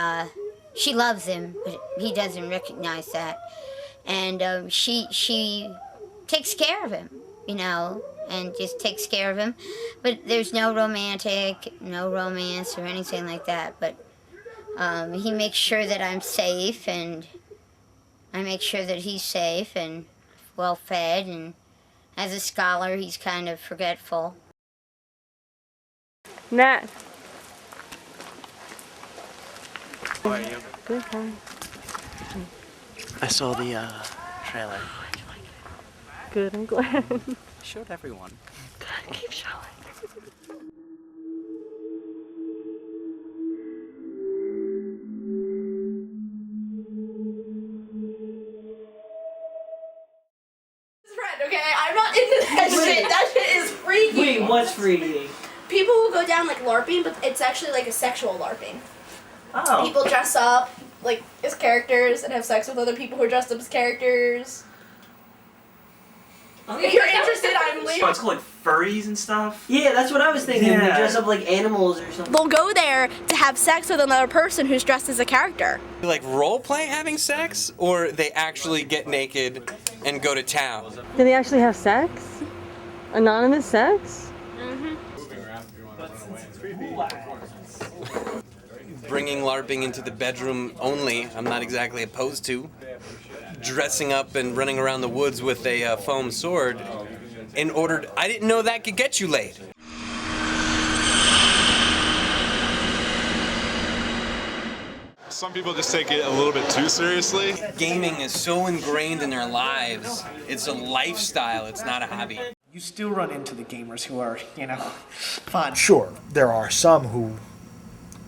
Speaker 1: loves him, but he doesn't recognize that, and she takes care of him, you know, and just takes care of him. But there's no romance or anything like that. But he makes sure that I'm safe, and I make sure that he's safe and well fed. And as a scholar, he's kind of forgetful.
Speaker 10: Nat.
Speaker 9: How are you?
Speaker 10: Good, fine.
Speaker 9: I saw the trailer.
Speaker 10: Good, I'm glad.
Speaker 9: I showed everyone.
Speaker 10: Keep showing.
Speaker 12: Okay, I'm not into that shit. That shit is freaky.
Speaker 18: Wait, what's freaky?
Speaker 12: People will go down like LARPing, but it's actually like a sexual LARPing.
Speaker 18: Oh.
Speaker 12: People dress up like as characters and have sex with other people who are dressed up as characters. If you're interested, I'm leaving.
Speaker 2: It's called like furries and stuff.
Speaker 18: Yeah, that's what I was thinking.
Speaker 2: Yeah.
Speaker 18: They dress up like animals or something.
Speaker 12: They'll go there to have sex with another person who's dressed as a character.
Speaker 8: Like role play having sex, or they actually get naked and go to town?
Speaker 10: Do they actually have sex? Anonymous sex?
Speaker 8: Bringing LARPing into the bedroom only, I'm not exactly opposed to. Dressing up and running around the woods with a foam sword in order I didn't know that could get you laid.
Speaker 3: Some people just take it a little bit too seriously.
Speaker 8: Gaming is so ingrained in their lives. It's a lifestyle, it's not a hobby.
Speaker 6: You still run into the gamers who are, you know, fun.
Speaker 7: Sure, there are some who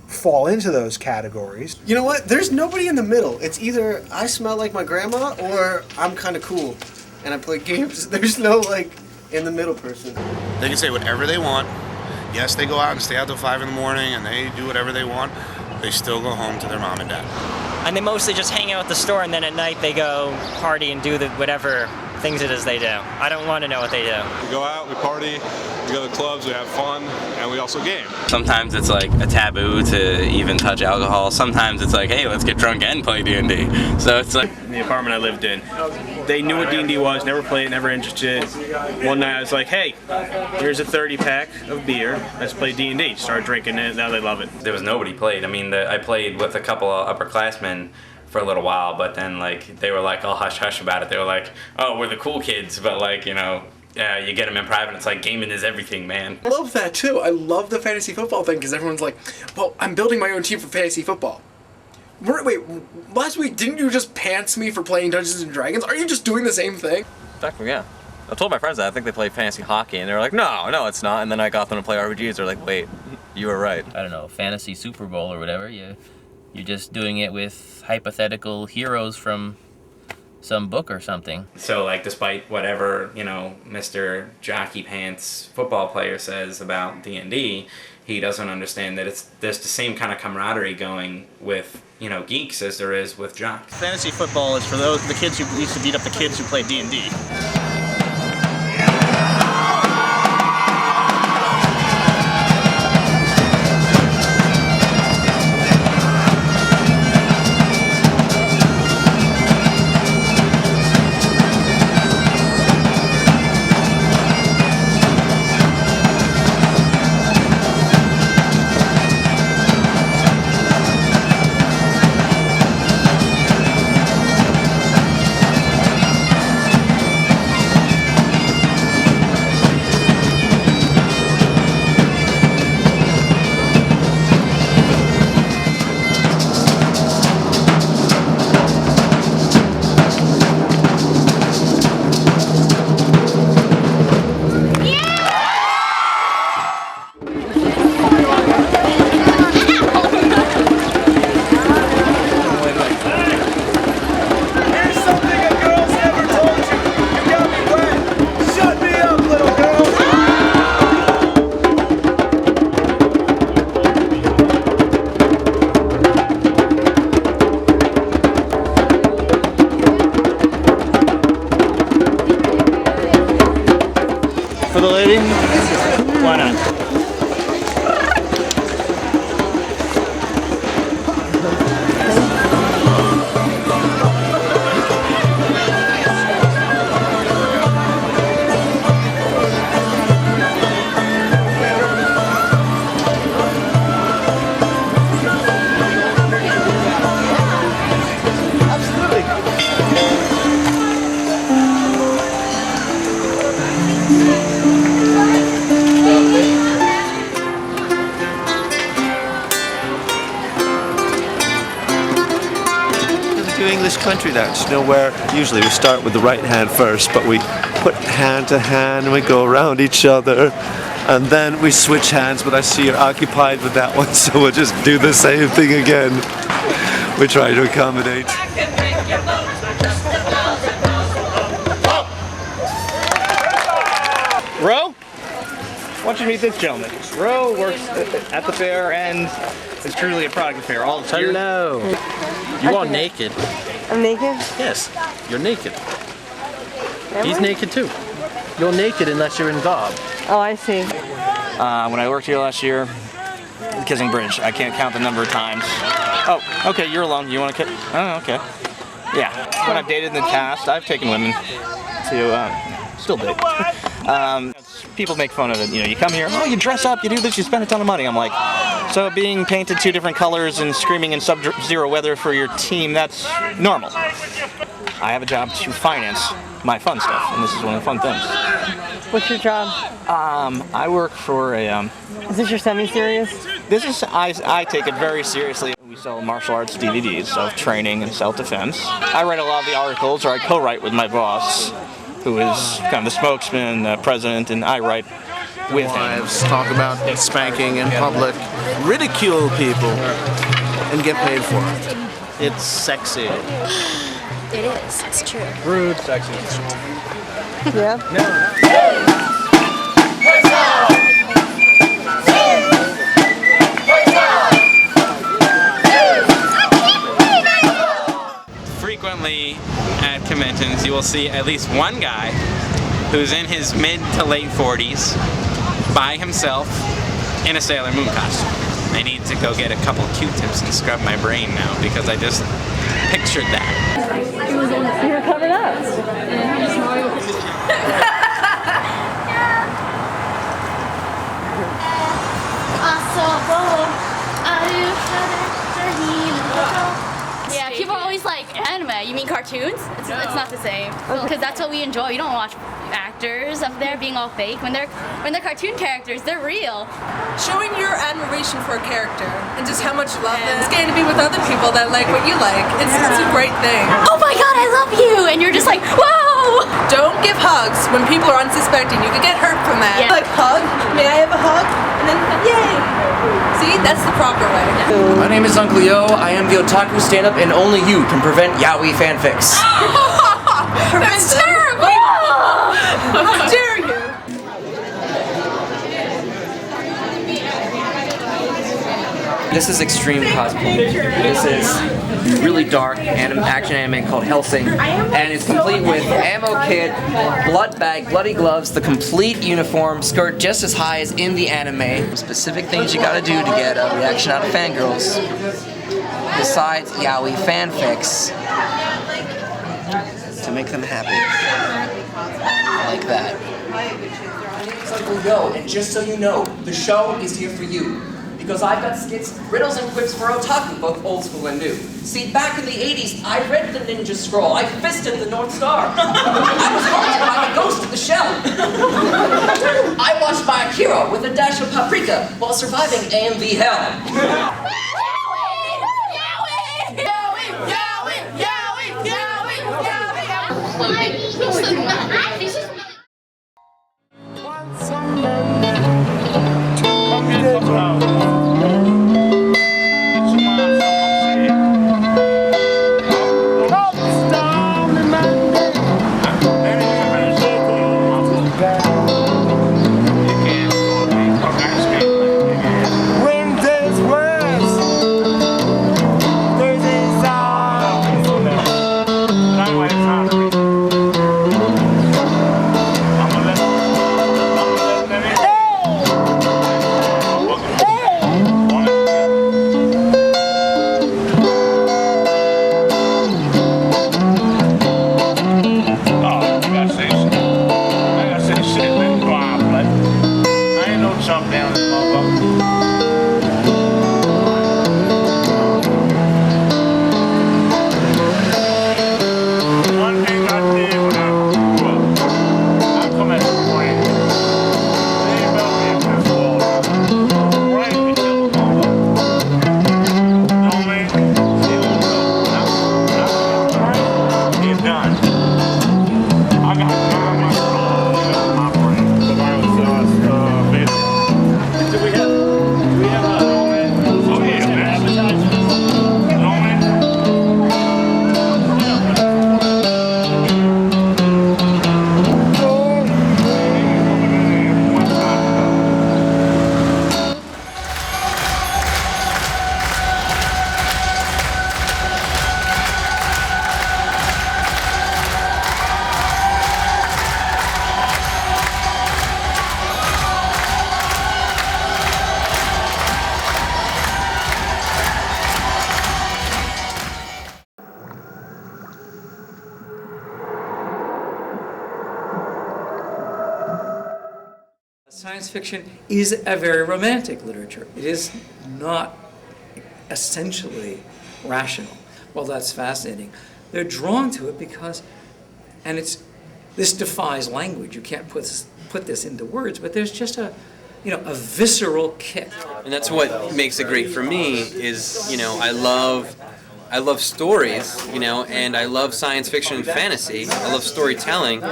Speaker 7: fall into those categories.
Speaker 13: You know what? There's nobody in the middle. It's either I smell like my grandma or I'm kind of cool and I play games. There's no, like, in the middle person.
Speaker 11: They can say whatever they want. Yes, they go out and stay out till 5 in the morning and they do whatever they want. They still go home to their mom and dad.
Speaker 14: And they mostly just hang out at the store, and then at night they go party and do whatever things it is they do. I don't want to know what they do.
Speaker 3: We go out, we party, we go to clubs, we have fun, and we also game.
Speaker 17: Sometimes it's like a taboo to even touch alcohol. Sometimes it's like, hey, let's get drunk and play D&D. So it's like
Speaker 5: in the apartment I lived in, they knew what D&D was, never played, never interested. One night I was like, hey, here's a 30-pack of beer. Let's play D&D. Started drinking it. Now they love it.
Speaker 17: there was nobody played. I mean, I played with a couple of upperclassmen for a little while, but then like they were like all hush hush about it. They were like, oh, we're the cool kids, but like, you know, you get them in private, it's like gaming is everything, man.
Speaker 19: I love that too. I love the fantasy football thing because everyone's like, well, I'm building my own team for fantasy football.
Speaker 5: Wait, last week didn't you just pants me for playing Dungeons and Dragons? Are you just doing the same thing?
Speaker 15: Technically, yeah. I told my friends that. I think they play fantasy hockey, and they were like, no, it's not. And then I got them to play RPGs. They're like, wait, you were right.
Speaker 16: I don't know, fantasy Super Bowl or whatever. You're just doing it with hypothetical heroes from some book or something.
Speaker 17: So, like, despite whatever, you know, Mr. Jockey Pants football player says about D&D, he doesn't understand that there's the same kind of camaraderie going with, you know, geeks as there is with jocks.
Speaker 19: Fantasy football is for the kids who used to beat up the kids who play D&D. For the lady? Why not?
Speaker 20: English country dance, you know, where usually we start with the right hand first, but we put hand to hand and we go around each other, and then we switch hands, but I see you're occupied with that one, so we'll just do the same thing again. We try to accommodate.
Speaker 19: Ro? Why don't you meet this gentleman? Ro works at the fair and is truly a product of the fair all the time.
Speaker 16: Hello. You are naked.
Speaker 10: I'm naked?
Speaker 16: Yes, you're naked. He's naked too. You're naked unless you're in garb.
Speaker 10: Oh, I see.
Speaker 19: When I worked here last year, kissing bridge. I can't count the number of times. Oh, okay, you're alone. You want to kiss? Oh, okay. Yeah. When I've dated in the past, I've taken women to still date. People make fun of it. You know, you come here, oh, you dress up, you do this, you spend a ton of money. I'm like, so being painted 2 different colors and screaming in sub-zero weather for your team, that's normal. I have a job to finance my fun stuff, and this is one of the fun things.
Speaker 10: What's your job?
Speaker 19: I work for a...
Speaker 10: Is this your semi-serious?
Speaker 19: This is, I take it very seriously. We sell martial arts DVDs of training and self-defense. I write a lot of the articles, or I co-write with my boss, who is kind of the spokesman, president, and I write with
Speaker 13: Wives talk about spanking in public, ridicule people, and get paid for it. It's sexy.
Speaker 12: It is. It's true.
Speaker 19: Rude, sexy.
Speaker 10: Yeah?
Speaker 17: Frequently at conventions, you will see at least one guy who's in his mid to late 40s by himself in a Sailor Moon costume. I need to go get a couple Q-tips and scrub my brain now because I just pictured that.
Speaker 10: You were covered up.
Speaker 12: Yeah, people are always like, anime, you mean cartoons? It's not the same. Because that's what we enjoy. You don't watch actors up there being all fake. When they're cartoon characters, they're real.
Speaker 21: Showing your admiration for a character and just how much love it's getting to be with other people that like what you like. It's a great thing.
Speaker 12: Oh my god, I love you! And you're just like, whoa!
Speaker 21: Don't give hugs when people are unsuspecting. You could get hurt from that. Like, hug? May I have a hug? And then, yay! See, that's the proper way.
Speaker 22: My name is Uncle Yo. I am the otaku stand-up, and only you can prevent yaoi fanfics.
Speaker 21: That's terrible! How dare you!
Speaker 22: This is extreme cosplay. This is really dark action anime called Hellsing, and it's complete with ammo kit, blood bag, bloody gloves, the complete uniform, skirt just as high as in the anime. Specific things you gotta do to get a reaction out of fangirls, besides yaoi fanfics, to make them happy. Like that. It's Uncle Yo, and just so you know, the show is here for you. Because I've got skits, riddles, and quips for otaku, both old school and new. See, back in the 80s, I read the Ninja Scroll. I fisted the North Star. I was haunted by the ghost of the shell. I watched my Akira with a dash of paprika while surviving AMV hell.
Speaker 23: Science fiction is a very romantic literature. It is not essentially rational. Well, that's fascinating. They're drawn to it because, and this defies language. You can't put this into words, but there's just a visceral kick.
Speaker 8: And that's what makes it great for me is, I love stories, and I love science fiction and fantasy. I love storytelling,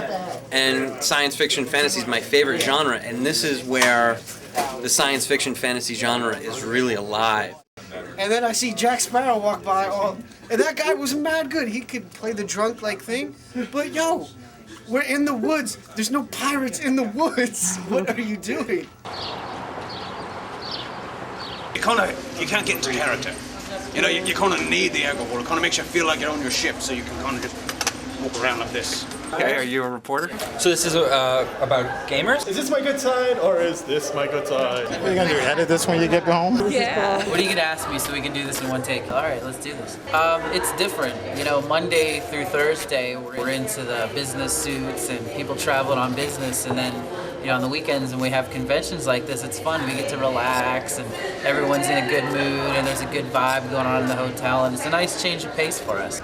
Speaker 8: and science fiction fantasy is my favorite genre, and this is where the science fiction fantasy genre is really alive.
Speaker 6: And then I see Jack Sparrow walk by, and that guy was mad good. He could play the drunk-like thing, but yo, we're in the woods. There's no pirates in the woods. What are you doing?
Speaker 24: You can't get into character. You kind of need the alcohol. It kind of makes you feel like you're on your ship, so you can kind of just walk around like this.
Speaker 19: Okay, are you a reporter?
Speaker 23: So this is about gamers?
Speaker 25: Is this my good side, or is this my good side? What are you gonna do, edit this when you get home?
Speaker 26: Yeah. What are you gonna ask me so we can do this in one take? All right, let's do this. It's different. Monday through Thursday, we're into the business suits and people traveling on business, and then on the weekends when we have conventions like this, it's fun. We get to relax, and everyone's in a good mood, and there's a good vibe going on in the hotel, and it's a nice change of pace for us.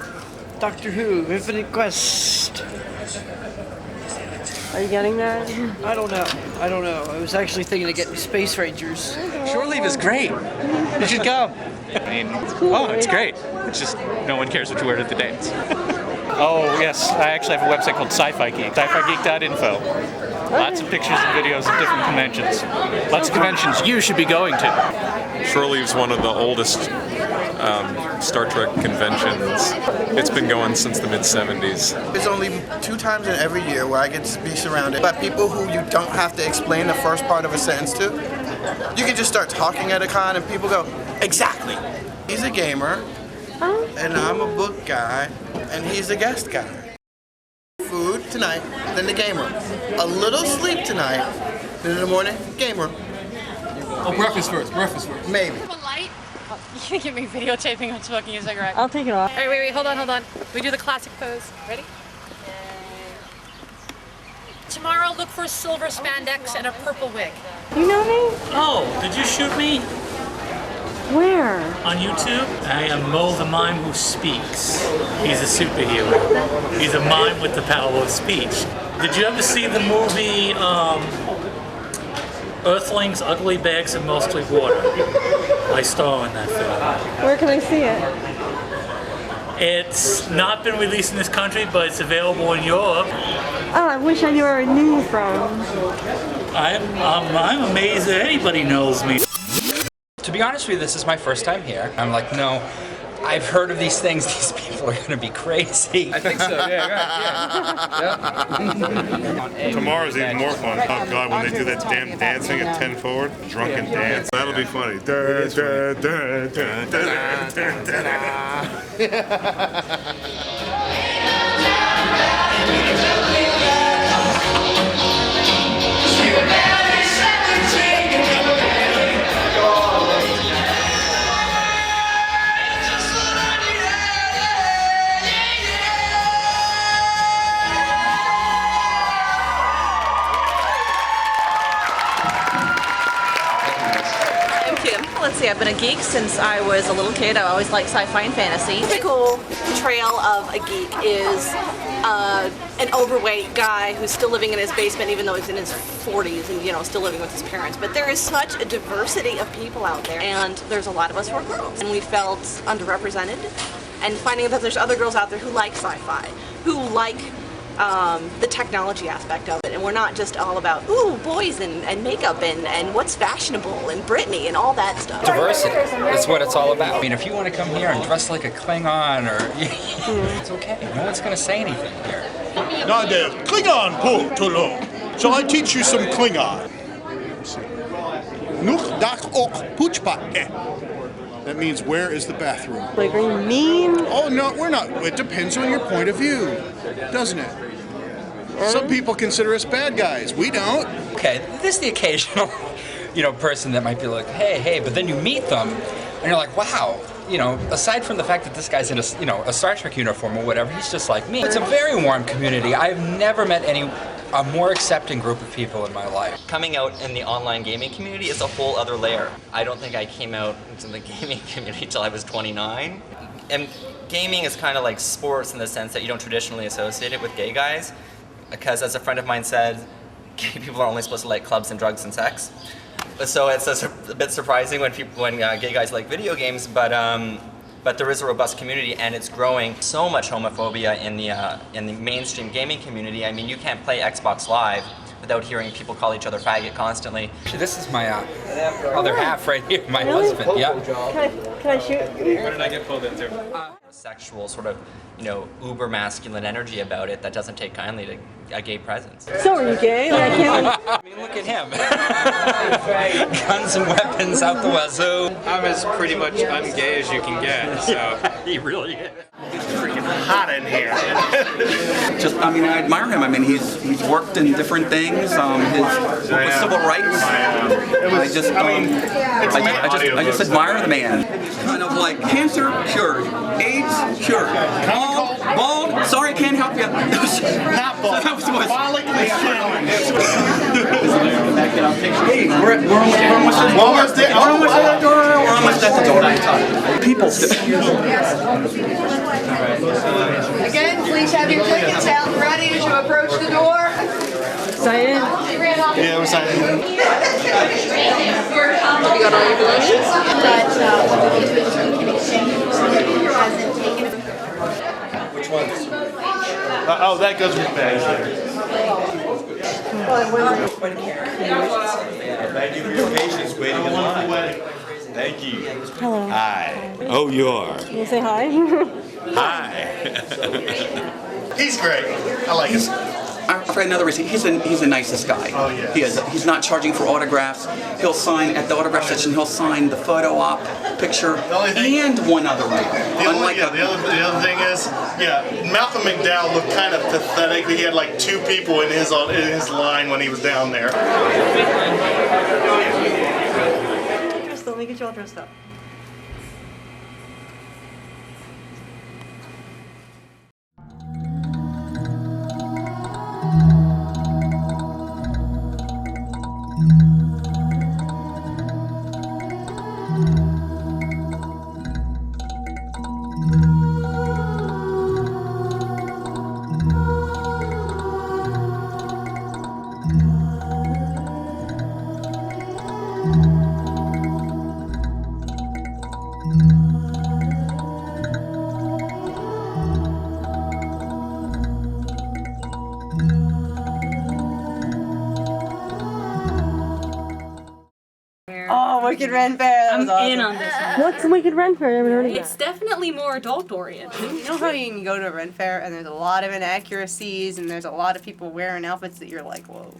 Speaker 6: Doctor Who, Infinite Quest.
Speaker 10: Are you getting that?
Speaker 6: I don't know. I was actually thinking of getting Space Rangers.
Speaker 1: Shore Leave is great. You should go. I mean, oh, it's great. It's just no one cares what you wear to the dance. Oh, yes. I actually have a website called Sci-Fi Geek. Sci-Fi-Geek.info. Lots of pictures and videos of different conventions. Lots of conventions you should be going to.
Speaker 3: Shore Leave's one of the oldest Star Trek conventions. It's been going since the mid-70s.
Speaker 2: There's only 2 times in every year where I get to be surrounded by people who you don't have to explain the first part of a sentence to. You can just start talking at a con and people go, exactly. He's a gamer, and I'm a book guy, and he's a guest guy. Food tonight, then the gamer. A little sleep tonight, then in the morning, gamer.
Speaker 4: Oh, breakfast first,
Speaker 2: Maybe.
Speaker 7: Light? You can't get me videotaping on smoking a cigarette.
Speaker 10: I'll take it off.
Speaker 7: All right, wait, hold on. We do the classic pose. Ready? Tomorrow, look for silver spandex and a purple wig.
Speaker 10: You know me?
Speaker 9: Oh, did you shoot me?
Speaker 10: Where?
Speaker 9: On YouTube? I am Mo the Mime Who Speaks. He's a superhero. He's a mime with the power of speech. Did you ever see the movie Earthlings, Ugly Bags, and Mostly Water? I star in that film.
Speaker 10: Where can I see it?
Speaker 9: It's not been released in this country, but it's available in Europe.
Speaker 10: Oh, I wish I knew where I knew from.
Speaker 9: I'm amazed that anybody knows me.
Speaker 18: To be honest with you, this is my first time here. I'm like, no, I've heard of these things. These people are going to be crazy.
Speaker 1: I think so, yeah.
Speaker 27: Tomorrow's even more fun. Oh God, when they do that damn dancing at 10 forward, drunken dance. That'll be funny.
Speaker 28: Let's see, I've been a geek since I was a little kid. I always liked sci-fi and fantasy. The typical portrayal of a geek is an overweight guy who's still living in his basement even though he's in his 40s and, you know, still living with his parents. But there is such a diversity of people out there, and there's a lot of us who are girls. And we felt underrepresented, and finding that there's other girls out there who like sci-fi, who like the technology aspect of it, and we're not just all about boys and makeup and what's fashionable and Britney and all that stuff.
Speaker 18: Diversity is what it's all about. I mean, if you want to come here and dress like a Klingon or it's okay. No one's going to say anything here.
Speaker 29: Now there, Klingon po tolo. Shall I teach you some Klingon? Nuch dak ok puchpa e. That means where is the bathroom?
Speaker 10: Like, are you mean?
Speaker 29: Oh no, we're not. It depends on your point of view, doesn't it? Some people consider us bad guys. We don't.
Speaker 18: Okay, there's the occasional, person that might be like, hey, but then you meet them, and you're like, wow, aside from the fact that this guy's in a Star Trek uniform or whatever, he's just like me. It's a very warm community. I've never met a more accepting group of people in my life.
Speaker 30: Coming out in the online gaming community is a whole other layer. I don't think I came out into the gaming community till I was 29. And gaming is kind of like sports in the sense that you don't traditionally associate it with gay guys. Because as a friend of mine said, gay people are only supposed to like clubs and drugs and sex. So it's a bit surprising when gay guys like video games, but there is a robust community, and it's growing. So much homophobia in the mainstream gaming community. I mean, you can't play Xbox Live without hearing people call each other faggot constantly.
Speaker 18: This is my other half right here, my husband. Yeah.
Speaker 10: Can I shoot?
Speaker 18: What did I get pulled into?
Speaker 30: Sexual sort of, uber masculine energy about it that doesn't take kindly to a gay presence.
Speaker 10: So are you gay? Like, I can't.
Speaker 18: I mean, look at him. Guns and weapons out the wazoo.
Speaker 5: I'm gay as you can get, so.
Speaker 18: He really is.
Speaker 29: It's freaking hot in here.
Speaker 31: I admire him. I mean, he's worked in different things. His civil rights. I just admire the man. Kind of like cancer, sure. AIDS, sure. Bald, sorry, can't help you.
Speaker 29: Not bald.
Speaker 31: Hey,
Speaker 29: we're almost there.
Speaker 31: We're almost at the door. People.
Speaker 8: have your tickets out and ready as you approach the door.
Speaker 10: Excited?
Speaker 29: Yeah, we're signing.
Speaker 8: Have you got all your belongings?
Speaker 29: Which one? Oh, that goes with bags there.
Speaker 11: Thank you for your patience waiting in line. Thank you.
Speaker 10: Hello.
Speaker 11: Hi. Oh, you are.
Speaker 10: You say hi?
Speaker 11: Hi.
Speaker 29: He's great. I like his.
Speaker 31: For another reason, he's the nicest guy.
Speaker 29: Oh, yeah.
Speaker 31: He is. He's not charging for autographs. He'll sign at the autograph section. He'll sign the photo op picture and one other one.
Speaker 29: The other thing is, Malcolm McDowell looked kind of pathetic. He had like 2 people in his line when he was down there.
Speaker 10: Let me get you all dressed up.
Speaker 12: Oh, Wicked Ren Fair. That was awesome.
Speaker 10: in on this one. What's Wicked Ren Fair? I haven't heard of
Speaker 12: It's definitely more adult oriented. You know how you can go to a Ren Fair and there's a lot of inaccuracies and there's a lot of people wearing outfits that you're like, whoa.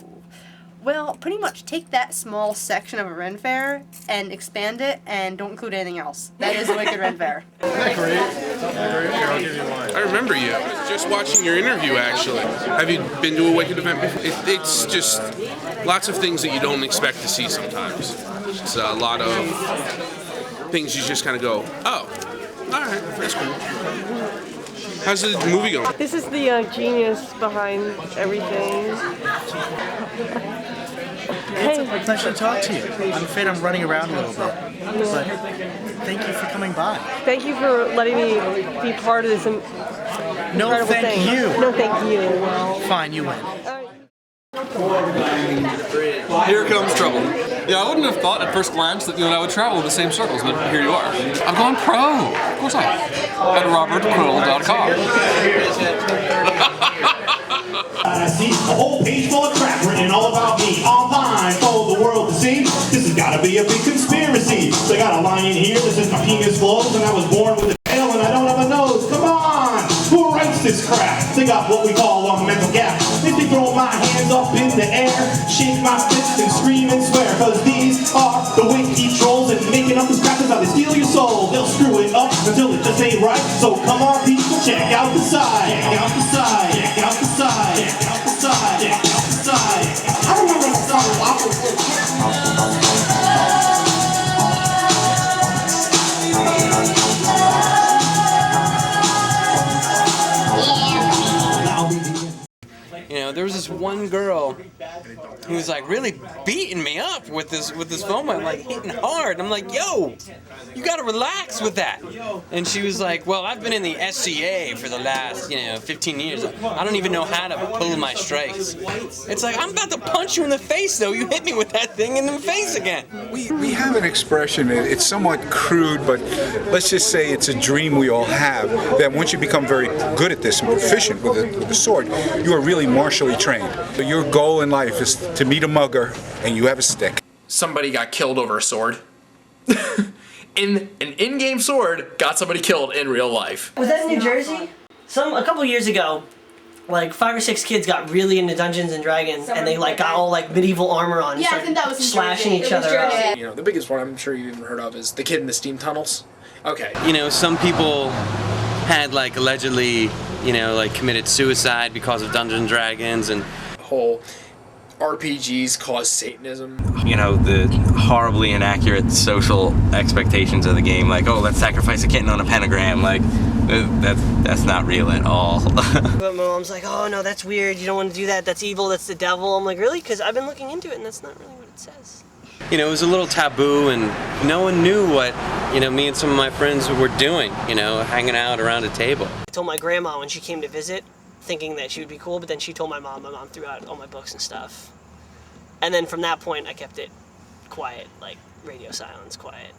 Speaker 12: Well, pretty much take that small section of a Ren Fair and expand it and don't include anything else. That is a Wicked Ren Fair.
Speaker 13: I remember you. Just watching your interview, actually. Have you been to a Wicked event before? It's just lots of things that you don't expect to see sometimes. It's a lot of things you just kind of go, oh, all right, that's cool. How's the movie going?
Speaker 10: This is the genius behind everything.
Speaker 14: It's a pleasure to talk to you. I'm afraid I'm running around a little bit, but thank you for coming by.
Speaker 10: Thank you for letting me be part of this incredible thing. No, thank you.
Speaker 14: Fine, you win.
Speaker 15: Here comes trouble. Yeah, I wouldn't have thought at first glance that you and I would travel in the same circles, but here you are. I'm going pro. Of course I am. At robertquill.com.
Speaker 16: I see a whole page full of crap written all about me online for the world to see. This has got to be a big conspiracy. They got a line in here that says my penis flows and I was born with a tail and I don't have a nose. Come on! Who writes this crap? They got what we call a mental gap. If they throw my hands up in the air, shake my fist and scream and swear, cause these are the wiki trolls and making up this crap is how they steal your soul. They'll screw it up until it just ain't right. So come on people, check out the side. Check out the side. Check out the side. Check out the side. Check out the side. I remember the song Waffle.
Speaker 17: You know, there was this one girl who was like really beating me up with this foam, like hitting hard. I'm like, yo, you gotta relax with that. And she was like, well, I've been in the SCA for the last, 15 years. I don't even know how to pull my strikes. It's like, I'm about to punch you in the face though. You hit me with that thing in the face again.
Speaker 20: We have an expression, it's somewhat crude, but let's just say it's a dream we all have, that once you become very good at this and proficient with the sword, you are really martially trained. Your goal in life is to meet a mugger and you have a stick.
Speaker 21: Somebody got killed over a sword. An in-game sword got somebody killed in real life.
Speaker 22: Was that in New Jersey? A couple years ago, like 5 or 6 kids got really into Dungeons and Dragons, and they got all medieval armor on.
Speaker 28: Yeah, I think that was in
Speaker 22: slashing
Speaker 28: Jersey.
Speaker 22: each other up.
Speaker 23: The biggest one I'm sure you've even heard of is the kid in the steam tunnels. Okay.
Speaker 17: Some people had allegedly, committed suicide because of Dungeons and Dragons and
Speaker 23: whole RPGs cause Satanism.
Speaker 30: The horribly inaccurate social expectations of the game, like, oh, let's sacrifice a kitten on a pentagram, that's not real at all.
Speaker 22: But my mom's like, oh no, that's weird, you don't want to do that, that's evil, that's the devil. I'm like, really? Because I've been looking into it and that's not really what it says.
Speaker 17: It was a little taboo and no one knew what, me and some of my friends were doing, hanging out around a table.
Speaker 22: I told my grandma when she came to visit, thinking that she would be cool, but then she told my mom. My mom threw out all my books and stuff. And then from that point, I kept it quiet, like radio silence, quiet.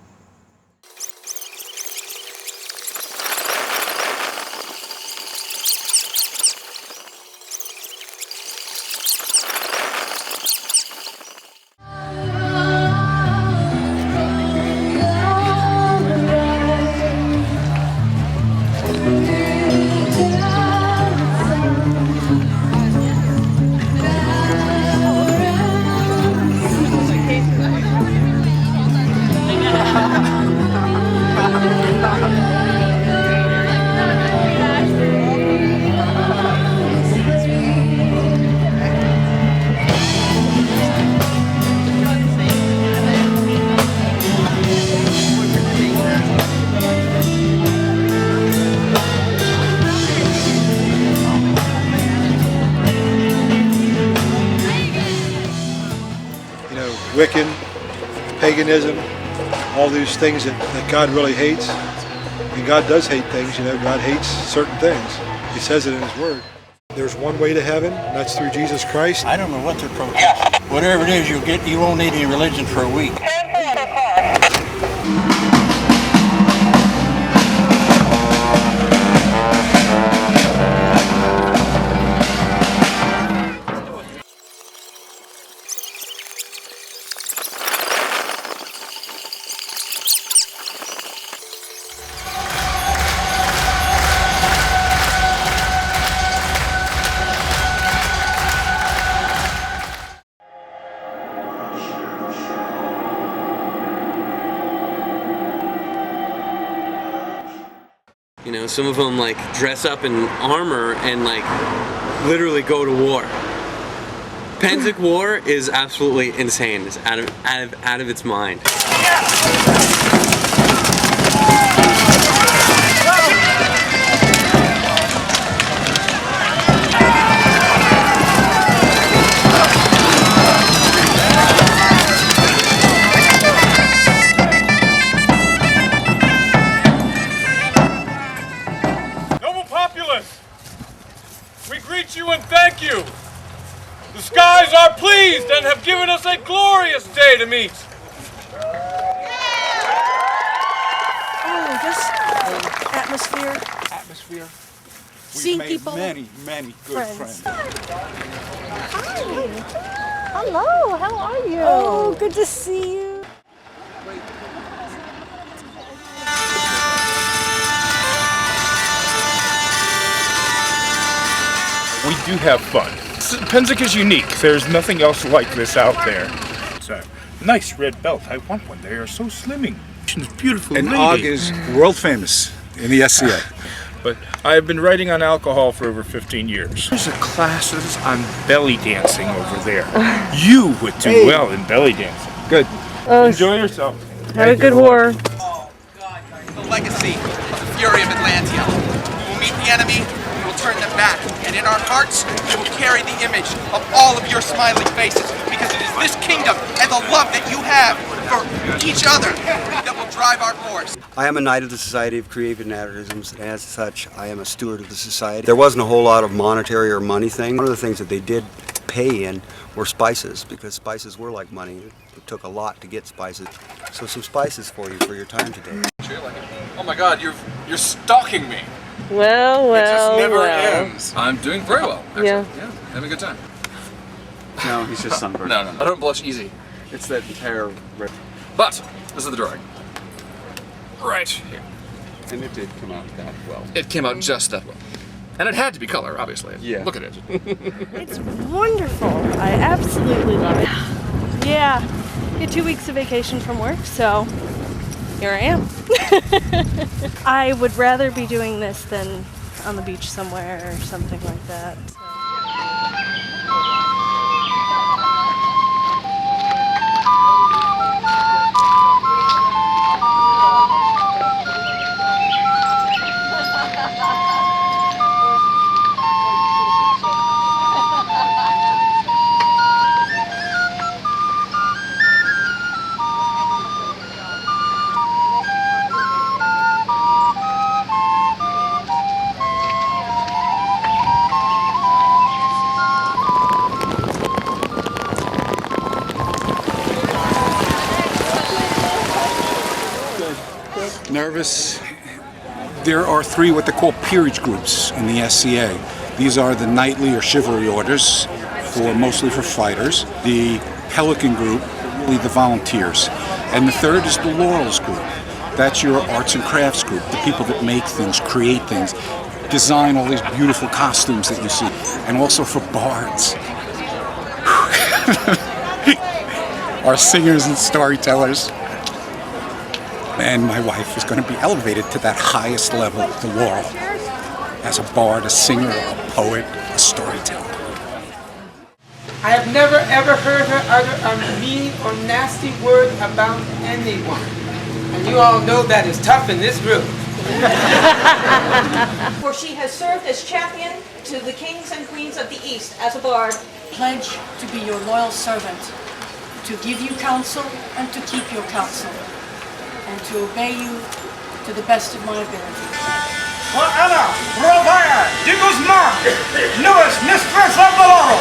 Speaker 1: Wiccan, paganism, all these things that God really hates. And God does hate things, you know, God hates certain things. He says it in His Word. There's one way to heaven, and that's through Jesus Christ.
Speaker 2: I don't know what they're protesting. Whatever it is, you won't need any religion for a week.
Speaker 17: You know, some of them like dress up in armor and like literally go to war. Pensic War is absolutely insane. It's out of its mind.
Speaker 5: We greet you and thank you. The skies are pleased and have given us a glorious day to meet.
Speaker 10: Oh, just atmosphere.
Speaker 20: Atmosphere.
Speaker 10: Seeing
Speaker 20: We've made
Speaker 10: people.
Speaker 20: many good friends.
Speaker 10: Hi. Hello, how are you? Oh, good to see you.
Speaker 3: We do have fun. Pensic is unique. There's nothing else like this out there. It's a nice red belt. I want one. They are so slimming. It's beautiful.
Speaker 20: And
Speaker 3: lady.
Speaker 20: Og is world famous in the SCA.
Speaker 3: But I've been writing on alcohol for over 15 years. There's a classes on belly dancing over there. You would do well in belly dancing. Good. Enjoy yourself.
Speaker 10: Have a good war.
Speaker 4: The legacy of the Fury of Atlantia. We will meet the enemy, we will turn them back, and in our hearts, we will carry the image of all of your smiling faces, because it is this kingdom and the love that you have for each other that will drive our course.
Speaker 6: I am a Knight of the Society of Creative Anachronisms, and as such, I am a steward of the society. There wasn't a whole lot of monetary or money thing. One of the things that they did pay in were spices, because spices were like money. It took a lot to get spices. So some spices for you for your time today.
Speaker 15: Oh my God, you're stalking me.
Speaker 10: Well,
Speaker 15: It just never
Speaker 10: well.
Speaker 15: ends. I'm doing very well, actually.
Speaker 10: Yeah.
Speaker 15: Having a good time.
Speaker 31: No, he's just sunburned.
Speaker 15: No, I don't blush easy.
Speaker 31: It's that entire rip.
Speaker 15: But this is the drawing. Right here.
Speaker 31: And it did come out that well.
Speaker 15: It came out just that well. And it had to be color, obviously.
Speaker 31: Yeah.
Speaker 15: Look at it.
Speaker 7: It's wonderful. I absolutely love it. Yeah, get 2 weeks of vacation from work, so here I am. I would rather be doing this than on the beach somewhere or something like that.
Speaker 13: service?
Speaker 20: There are 3 what they call peerage groups in the SCA. These are the knightly or chivalry orders, mostly for fighters. The Pelican group, really the volunteers. And the 3rd is the Laurels group. That's your arts and crafts group, the people that make things, create things, design all these beautiful costumes that you see. And also for bards. Our singers and storytellers. And my wife is going to be elevated to that highest level, the laurel, as a bard, a singer, a poet, a storyteller.
Speaker 8: I have never ever heard her utter a mean or nasty word about anyone. And you all know that is tough in this room.
Speaker 28: For she has served as champion to the kings and queens of the East as a bard.
Speaker 9: Pledge to be your loyal servant, to give you counsel and to keep your counsel, and to obey you to the best of my ability.
Speaker 8: For Anna Rovaya de Guzman, newest mistress of the laurel.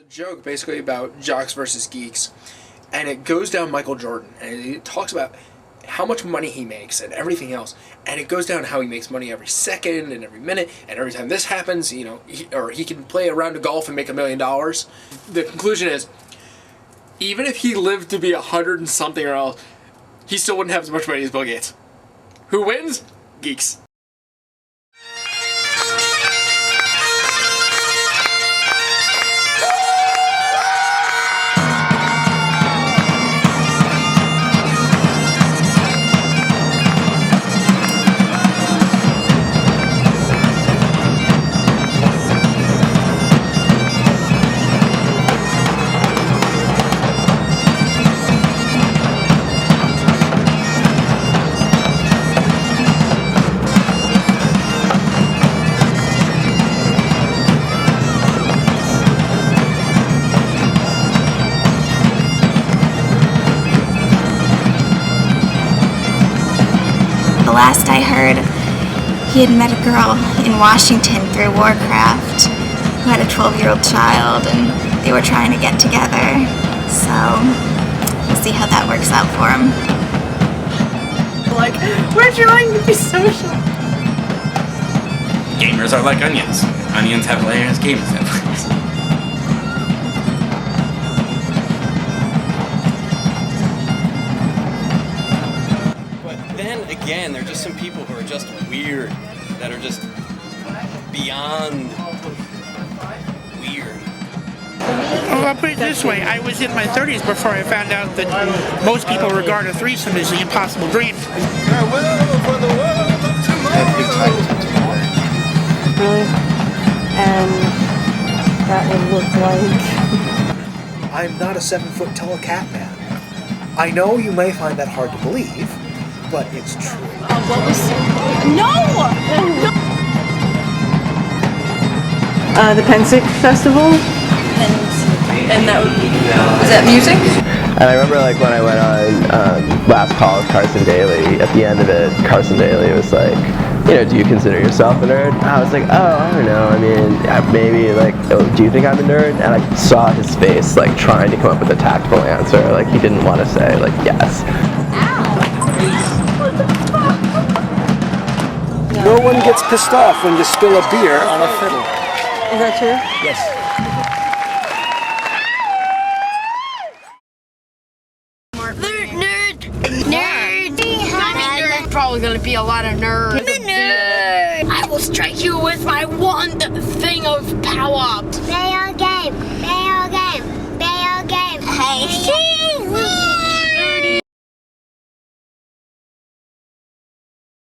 Speaker 21: Joke basically about jocks versus geeks, and it goes down Michael Jordan, and it talks about how much money he makes and everything else, and it goes down how he makes money every second and every minute, and every time this happens, you know, he can play a round of golf and make $1 million. The conclusion is, even if he lived to be 100 and something or else, he still wouldn't have as much money as Bill Gates. Who wins? Geeks.
Speaker 11: The last I heard, he had met a girl in Washington through Warcraft who had a 12-year-old child, and they were trying to get together. So we'll see how that works out for him.
Speaker 9: Like, we're trying to be social.
Speaker 12: Gamers are like onions. Onions have layers, gamers have layers.
Speaker 17: Again, there are just some people who are just weird, that are just beyond weird.
Speaker 8: Well, I'll put it this way, I was in my 30s before I found out that most people regard a threesome as the impossible dream.
Speaker 10: Really? And that would look like...
Speaker 14: I'm not a 7-foot tall cat man. I know you may find that hard to believe, but it's true.
Speaker 9: What was... No!
Speaker 10: The Pensick Festival.
Speaker 9: And that would be... Is that music?
Speaker 18: And I remember like when I went on last call with Carson Daly, at the end of it, Carson Daly was like, you know, do you consider yourself a nerd? I was like, oh, I don't know, I mean, maybe like, oh, do you think I'm a nerd? And I saw his face like trying to come up with a tactful answer, like he didn't want to say like yes.
Speaker 14: No one gets pissed off when you spill a beer on a fiddle.
Speaker 10: Is that true?
Speaker 14: Yes.
Speaker 9: Probably gonna be a lot of nerds. Nerd! I will strike you with my wand thing of power.
Speaker 19: Play our game.